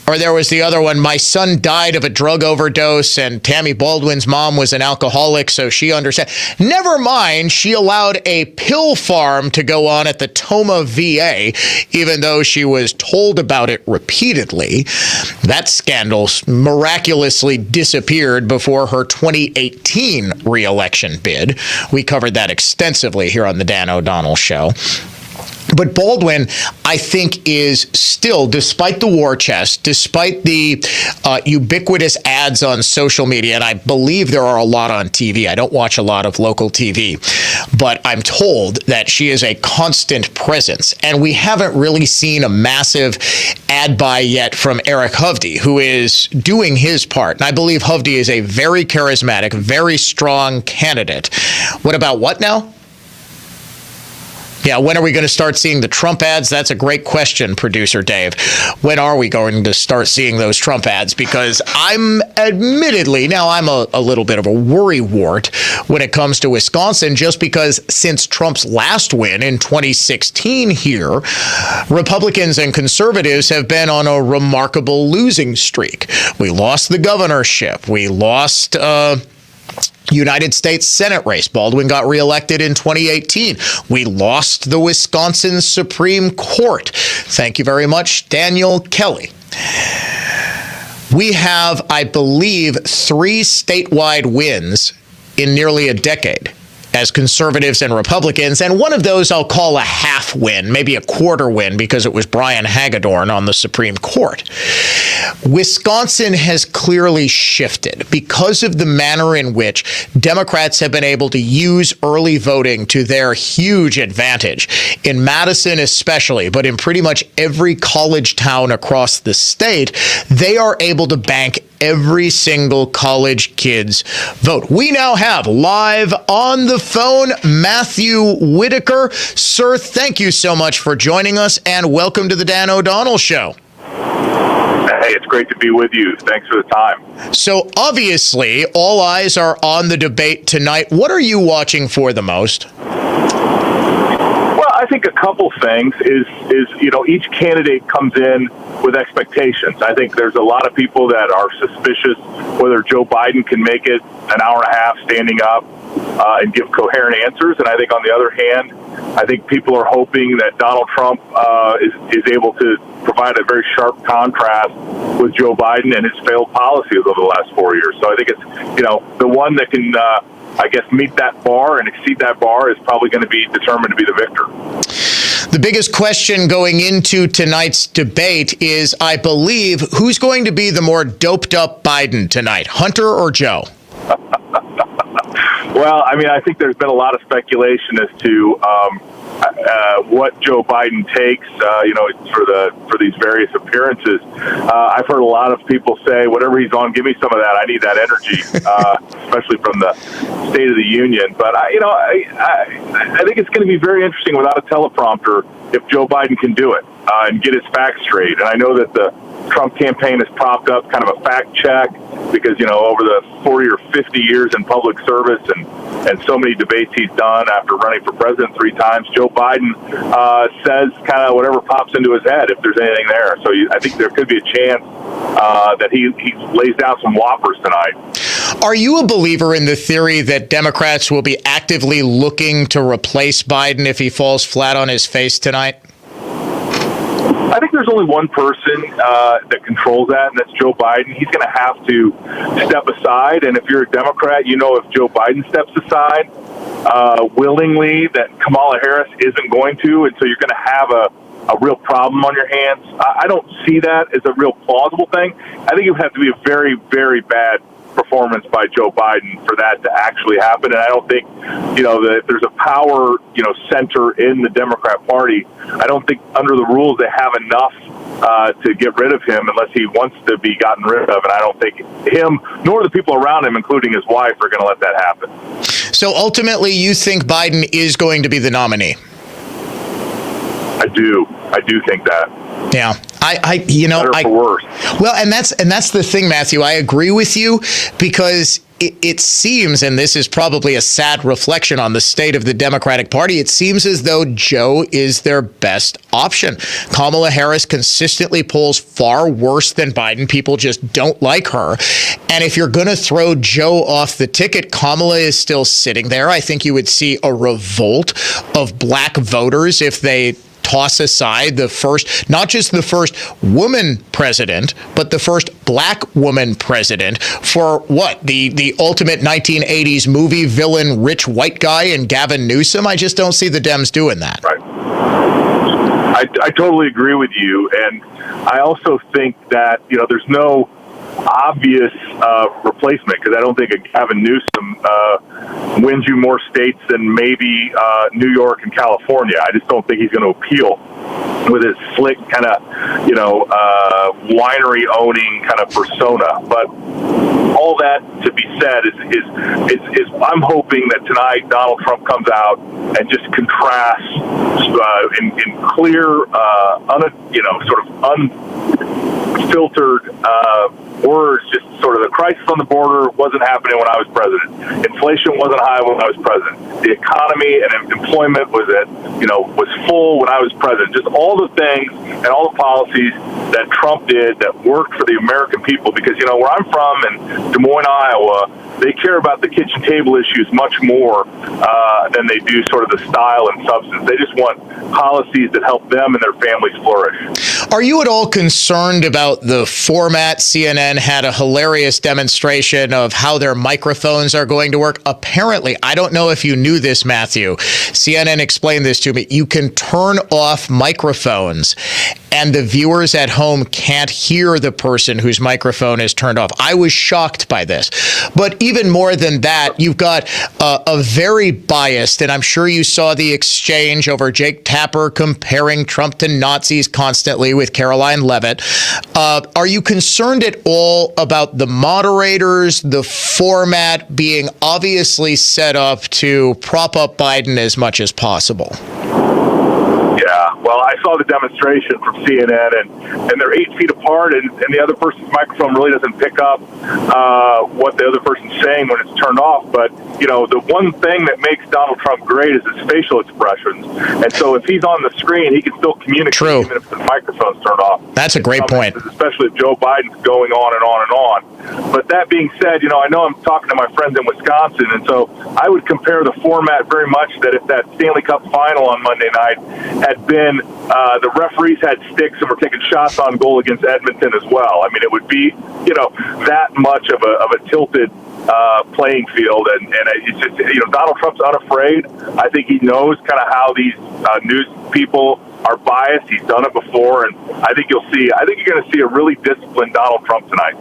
S1: Or there was the other one, my son died of a drug overdose, and Tammy Baldwin's mom was an alcoholic, so she understood. Never mind, she allowed a pill farm to go on at the Toma VA, even though she was told about it repeatedly. That scandal miraculously disappeared before her 2018 re-election bid. We covered that extensively here on the Dan O'Donnell Show. But Baldwin, I think, is still, despite the war chest, despite the ubiquitous ads on social media, and I believe there are a lot on TV. I don't watch a lot of local TV, but I'm told that she is a constant presence. And we haven't really seen a massive ad buy yet from Eric Hovde, who is doing his part. And I believe Hovde is a very charismatic, very strong candidate. What about what now? Yeah, when are we going to start seeing the Trump ads? That's a great question, Producer Dave. When are we going to start seeing those Trump ads? Because I'm a little bit of a worrywart when it comes to Wisconsin, just because since Trump's last win in 2016 here, Republicans and conservatives have been on a remarkable losing streak. We lost the governorship. We lost United States Senate race. Baldwin got reelected in 2018. We lost the Wisconsin Supreme Court. Thank you very much, Daniel Kelly. We have, I believe, 3 statewide wins in nearly a decade as conservatives and Republicans, and one of those I'll call a half win, maybe a quarter win, because it was Brian Hagedorn on the Supreme Court. Wisconsin has clearly shifted because of the manner in which Democrats have been able to use early voting to their huge advantage. In Madison especially, but in pretty much every college town across the state, they are able to bank every single college kid's vote. We now have live on the phone Matthew Whitaker. Sir, thank you so much for joining us, and welcome to the Dan O'Donnell Show.
S6: Hey, it's great to be with you. Thanks for the time.
S1: So obviously, all eyes are on the debate tonight. What are you watching for the most?
S6: Well, I think a couple things is each candidate comes in with expectations. I think there's a lot of people that are suspicious whether Joe Biden can make it an hour and a half standing up and give coherent answers. And I think on the other hand, I think people are hoping that Donald Trump is able to provide a very sharp contrast with Joe Biden and his failed policies over the last 4 years. So I think it's, the one that can, meet that bar and exceed that bar is probably going to be determined to be the victor.
S1: The biggest question going into tonight's debate is, I believe, who's going to be the more doped up Biden tonight, Hunter or Joe?
S6: Well, I think there's been a lot of speculation as to what Joe Biden takes, for these various appearances. I've heard a lot of people say, whatever he's on, give me some of that. I need that energy, especially from the State of the Union. But I think it's going to be very interesting without a teleprompter if Joe Biden can do it and get his facts straight. And I know that the Trump campaign has propped up kind of a fact check because, over the 40 or 50 years in public service and so many debates he's done after running for president 3 times, Joe Biden says kind of whatever pops into his head if there's anything there. So I think there could be a chance that he lays down some whoppers tonight.
S1: Are you a believer in the theory that Democrats will be actively looking to replace Biden if he falls flat on his face tonight?
S6: I think there's only one person that controls that, and that's Joe Biden. He's going to have to step aside, and if you're a Democrat, if Joe Biden steps aside willingly, that Kamala Harris isn't going to, and so you're going to have a real problem on your hands. I don't see that as a real plausible thing. I think it would have to be a very, very bad performance by Joe Biden for that to actually happen. And I don't think, that there's a power, center in the Democrat Party. I don't think under the rules they have enough to get rid of him unless he wants to be gotten rid of. And I don't think him nor the people around him, including his wife, are going to let that happen.
S1: So ultimately, you think Biden is going to be the nominee?
S6: I do think that.
S1: Yeah,
S6: for worse.
S1: Well, and that's the thing, Matthew. I agree with you because it seems, and this is probably a sad reflection on the state of the Democratic Party, it seems as though Joe is their best option. Kamala Harris consistently polls far worse than Biden. People just don't like her. And if you're going to throw Joe off the ticket, Kamala is still sitting there. I think you would see a revolt of black voters if they toss aside the first, not just the first woman president, but the first black woman president for what? The ultimate 1980s movie villain, rich white guy and Gavin Newsom? I just don't see the Dems doing that.
S6: Right. I totally agree with you. And I also think that, there's no obvious replacement because I don't think a Gavin Newsom wins you more states than maybe New York and California. I just don't think he's going to appeal with his slick kind of, winery owning kind of persona. But all that to be said is I'm hoping that tonight Donald Trump comes out and just contrasts in clear, sort of unfiltered words, just sort of the crisis on the border wasn't happening when I was president. Inflation wasn't high when I was president. The economy and employment was full when I was president. Just all the things and all the policies that Trump did that worked for the American people. Because, where I'm from in Des Moines, Iowa, they care about the kitchen table issues much more than they do sort of the style and substance. They just want policies that help them and their families flourish.
S1: Are you at all concerned about the format? CNN had a hilarious demonstration of how their microphones are going to work. Apparently, I don't know if you knew this, Matthew. CNN explained this to me. You can turn off microphones and the viewers at home can't hear the person whose microphone is turned off. I was shocked by this. But even more than that, you've got a very biased, and I'm sure you saw the exchange over Jake Tapper comparing Trump to Nazis constantly with Caroline Leavitt. Are you concerned at all about the moderators, the format being obviously set up to prop up Biden as much as possible?
S6: Yeah, well, I saw the demonstration from CNN, and they're 8 feet apart, and the other person's microphone really doesn't pick up what the other person's saying when it's turned off. But, the one thing that makes Donald Trump great is his facial expressions. And so if he's on the screen, he can still communicate even if his microphone's turned off.
S1: That's a great point.
S6: Especially if Joe Biden's going on and on and on. But that being said, I know I'm talking to my friends in Wisconsin, and so I would compare the format very much that if that Stanley Cup final on Monday night had been the referees had sticks and were taking shots on goal against Edmonton as well. I mean, it would be, that much of a tilted playing field, and it's just, Donald Trump's unafraid. I think he knows kind of how these news people are biased. He's done it before, and I think you're going to see a really disciplined Donald Trump tonight.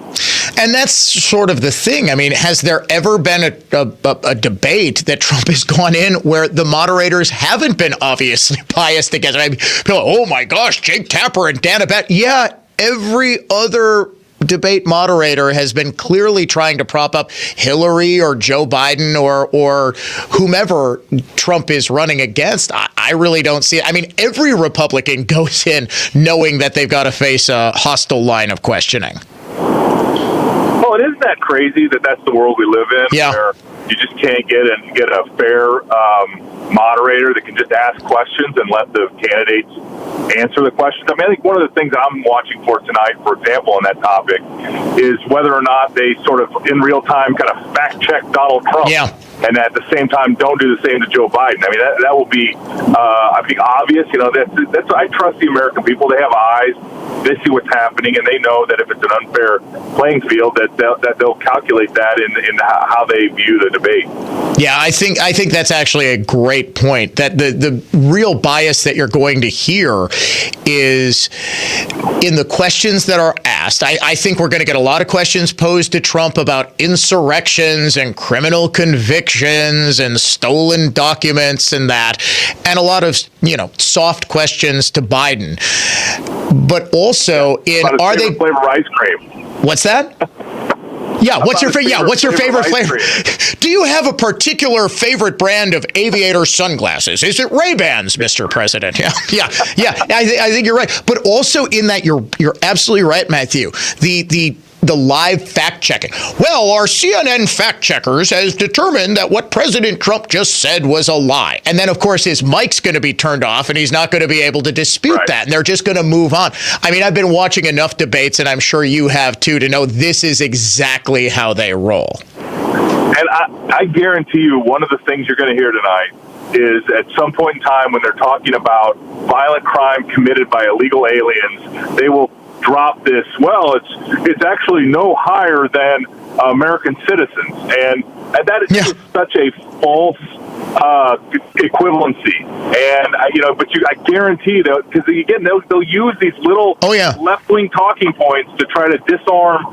S1: And that's sort of the thing. I mean, has there ever been a debate that Trump has gone in where the moderators haven't been obviously biased against it? I mean, people are, oh my gosh, Jake Tapper and Dan Abet. Yeah, every other debate moderator has been clearly trying to prop up Hillary or Joe Biden or whomever Trump is running against. I really don't see it. I mean, every Republican goes in knowing that they've got to face a hostile line of questioning.
S6: Well, and isn't that crazy that that's the world we live in?
S1: Yeah.
S6: Where you just can't get a fair moderator that can just ask questions and let the candidates answer the questions. I mean, I think one of the things I'm watching for tonight, for example, on that topic, is whether or not they sort of in real time kind of fact check Donald Trump.
S1: Yeah.
S6: And at the same time, don't do the same to Joe Biden. I mean, that will be, I think, obvious. That's I trust the American people. They have eyes. They see what's happening, and they know that if it's an unfair playing field, that they'll calculate that in how they view the debate.
S1: Yeah, I think that's actually a great point. That the real bias that you're going to hear is in the questions that are asked. I think we're going to get a lot of questions posed to Trump about insurrections and criminal convictions and stolen documents and that, and a lot of soft questions to Biden. But also are they
S6: flavor ice cream?
S1: What's that? Yeah, what's your favorite flavor? Do you have a particular favorite brand of aviator sunglasses? Is it Ray-Bans, Mr. President? Yeah. I think you're right. But also in that you're absolutely right, Matthew. The live fact checking. Well, our CNN fact checkers has determined that what President Trump just said was a lie. And then, of course, his mic's going to be turned off and he's not going to be able to dispute that. And they're just going to move on. I mean, I've been watching enough debates, and I'm sure you have too, to know this is exactly how they roll.
S6: And I guarantee you one of the things you're going to hear tonight is at some point in time when they're talking about violent crime committed by illegal aliens, they will drop this. Well, it's actually no higher than American citizens, and that is just such a false equivalency. And I guarantee that, because again they'll use these little left-wing talking points to try to disarm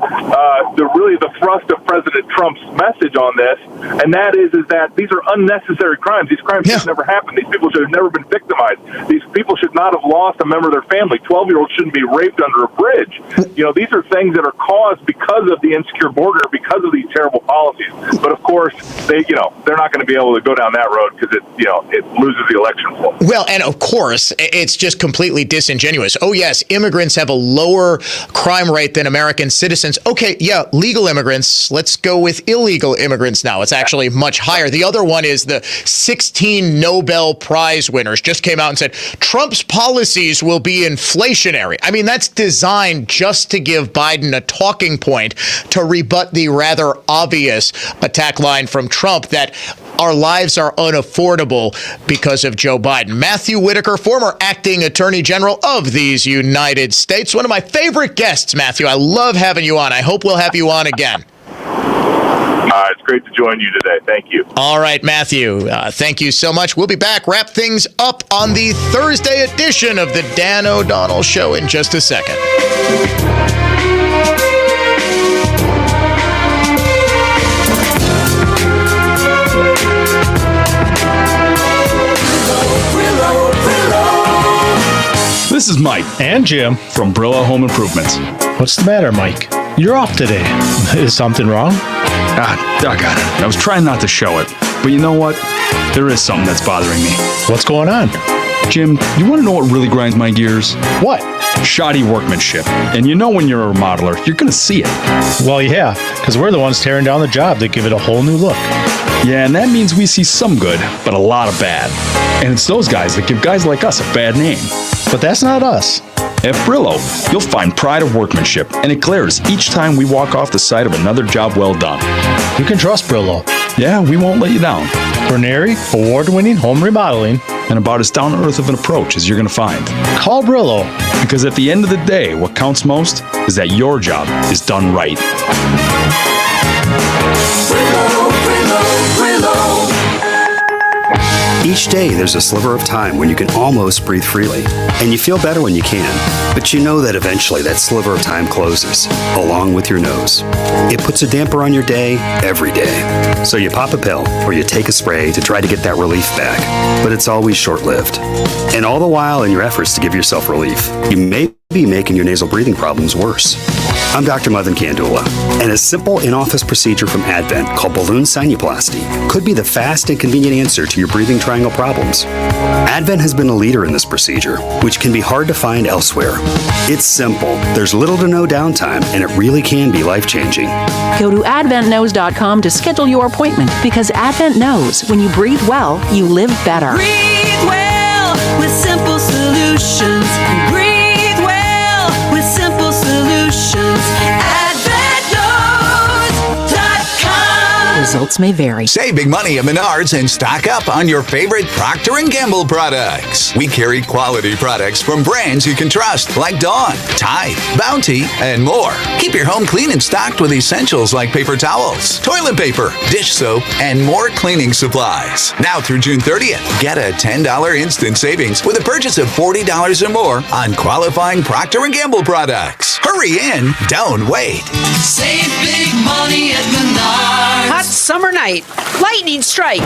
S6: the thrust of President Trump's message on this, and that is that these are unnecessary crimes. These crimes should never happen. These people should have never been victimized. These people should not have lost a member of their family. 12-year-olds shouldn't be raped under a bridge. These are things that are caused because of the insecure border, because of these terrible policies. But of course, they're not going to be able to go down that road because it loses the election flow.
S1: Well, and of course, it's just completely disingenuous. Oh, yes, immigrants have a lower crime rate than American citizens. Okay, yeah, legal immigrants. Let's go with illegal immigrants now. It's actually much higher. The other one is the 16 Nobel Prize winners just came out and said Trump's policies will be inflationary. I mean, that's designed just to give Biden a talking point to rebut the rather obvious attack line from Trump that our lives are unaffordable because of Joe Biden. Matthew Whitaker, former acting attorney general of these United States. One of my favorite guests, Matthew. I love having you on. I hope we'll have you on again.
S6: It's great to join you today. Thank you.
S1: All right, Matthew. Thank you so much. We'll be back, wrap things up on the Thursday edition of the Dan O'Donnell Show in just a second.
S7: This is Mike and Jim from Brillo Home Improvements.
S9: What's the matter, Mike? You're off today. Is something wrong?
S7: Doggone it. I was trying not to show it, but you know what? There is something that's bothering me.
S9: What's going on?
S7: Jim, you want to know what really grinds my gears?
S9: What?
S7: Shoddy workmanship. And you know when you're a remodeler, you're going to see it.
S9: Well, yeah, because we're the ones tearing down the job that give it a whole new look.
S7: Yeah, and that means we see some good, but a lot of bad. And it's those guys that give guys like us a bad name.
S9: But that's not us.
S7: At Brillo, you'll find pride of workmanship, and it glares each time we walk off the side of another job well done.
S9: You can trust Brillo.
S7: Yeah, we won't let you down.
S9: Forneri, award-winning home remodeling,
S7: and about as down-to-earth of an approach as you're going to find.
S9: Call Brillo.
S7: Because at the end of the day, what counts most is that your job is done right.
S10: Brillo, Brillo, Brillo. Each day, there's a sliver of time when you can almost breathe freely, and you feel better when you can. But you know that eventually that sliver of time closes, along with your nose. It puts a damper on your day every day. So you pop a pill or you take a spray to try to get that relief back, but it's always short-lived. And all the while, in your efforts to give yourself relief, you may be making your nasal breathing problems worse. I'm Dr. Madan Kandula, and a simple in-office procedure from Advent called balloon sinuplasty could be the fast and convenient answer to your breathing triangle problems. Advent has been a leader in this procedure, which can be hard to find elsewhere. It's simple, there's little to no downtime, and it really can be life-changing.
S11: Go to adventknows.com to schedule your appointment, because Advent knows when you breathe well, you live better.
S21: Breathe well with simple solutions. Breathe well with simple solutions.
S11: Results may vary.
S15: Save big money at Menards and stock up on your favorite Procter & Gamble products. We carry quality products from brands you can trust, like Dawn, Tide, Bounty, and more. Keep your home clean and stocked with essentials like paper towels, toilet paper, dish soap, and more cleaning supplies. Now through June 30th, get a $10 instant savings with a purchase of $40 or more on qualifying Procter & Gamble products. Hurry in, don't wait.
S21: Save big money at Menards.
S13: Hot summer night. Lightning strike.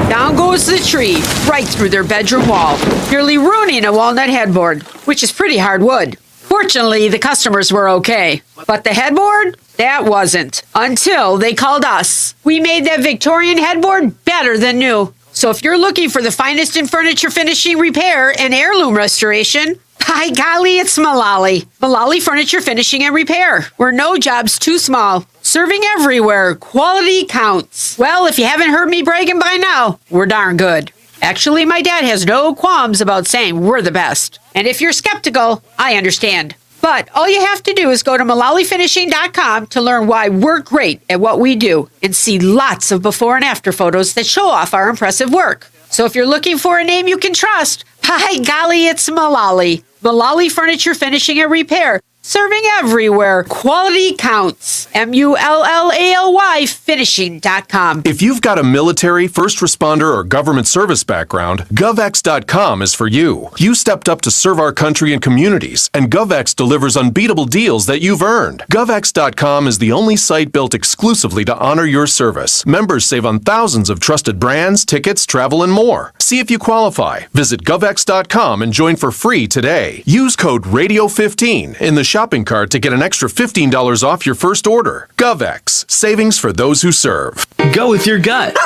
S13: Down goes the tree, right through their bedroom wall, nearly ruining a walnut headboard, which is pretty hard wood. Fortunately, the customers were okay. But the headboard? That wasn't. Until they called us. We made that Victorian headboard better than new. So if you're looking for the finest in furniture finishing, repair, and heirloom restoration, by golly, it's Mullally. Mullally Furniture Finishing and Repair. We're no job's too small. Serving everywhere. Quality counts. Well, if you haven't heard me bragging by now, we're darn good. Actually, my dad has no qualms about saying we're the best. And if you're skeptical, I understand. But all you have to do is go to MullallyFinishing.com to learn why we're great at what we do and see lots of before and after photos that show off our impressive work. So if you're looking for a name you can trust, by golly, it's Mullally. Mullally Furniture Finishing and Repair. Serving everywhere. Quality counts. MULLALY finishing.com.
S25: If you've got a military, first responder, or government service background, GovX.com is for you. You stepped up to serve our country and communities, and GovX delivers unbeatable deals that you've earned. GovX.com is the only site built exclusively to honor your service. Members save on thousands of trusted brands, tickets, travel, and more. See if you qualify. Visit GovX.com and join for free today. Use code RADIO15 in the shopping cart to get an extra $15 off your first order. GovX, savings for those who serve.
S3: Go with your gut.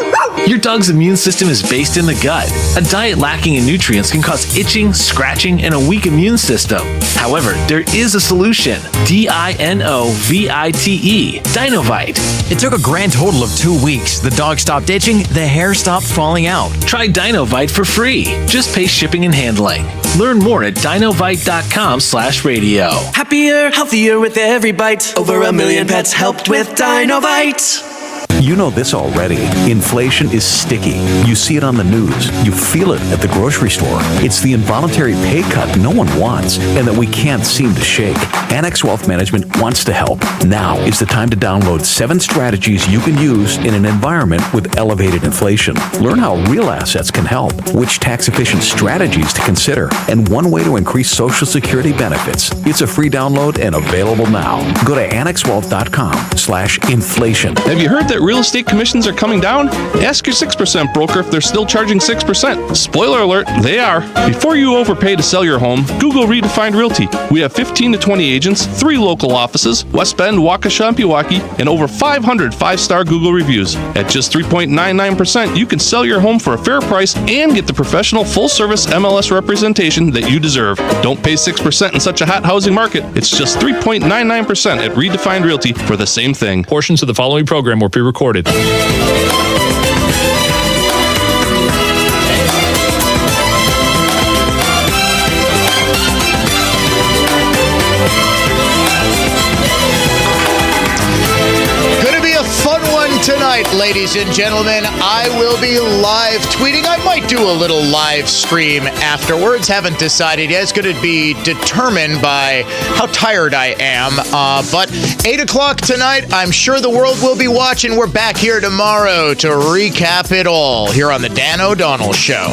S3: Your dog's immune system is based in the gut. A diet lacking in nutrients can cause itching, scratching, and a weak immune system. However, there is a solution. DINOVITE. Dinovite.
S8: It took a grand total of 2 weeks. The dog stopped itching, the hair stopped falling out.
S3: Try Dinovite for free. Just pay shipping and handling. Learn more at dinovite.com/radio.
S14: Happier, healthier with every bite. Over 1 million pets helped with Dinovite.
S16: You know this already. Inflation is sticky. You see it on the news. You feel it at the grocery store. It's the involuntary pay cut no one wants and that we can't seem to shake. Annex Wealth Management wants to help. Now is the time to download 7 strategies you can use in an environment with elevated inflation. Learn how real assets can help, which tax-efficient strategies to consider, and one way to increase Social Security benefits. It's a free download and available now. Go to annexwealth.com/inflation.
S17: Have you heard that real estate commissions are coming down? Ask your 6% broker if they're still charging 6%. Spoiler alert, they are. Before you overpay to sell your home, Google Redefined Realty. We have 15 to 20 agents, 3 local offices, West Bend, Waukesha, and Pewaukee, and over 500 5-star Google reviews. At just 3.99%, you can sell your home for a fair price and get the professional full-service MLS representation that you deserve. Don't pay 6% in such a hot housing market. It's just 3.99% at Redefined Realty for the same thing.
S23: Portions of the following program were pre-recorded.
S1: Tonight, ladies and gentlemen, I will be live tweeting. I might do a little live stream afterwards. Haven't decided yet. It's going to be determined by how tired I am. But 8 o'clock tonight, I'm sure the world will be watching. We're back here tomorrow to recap it all here on the Dan O'Donnell Show.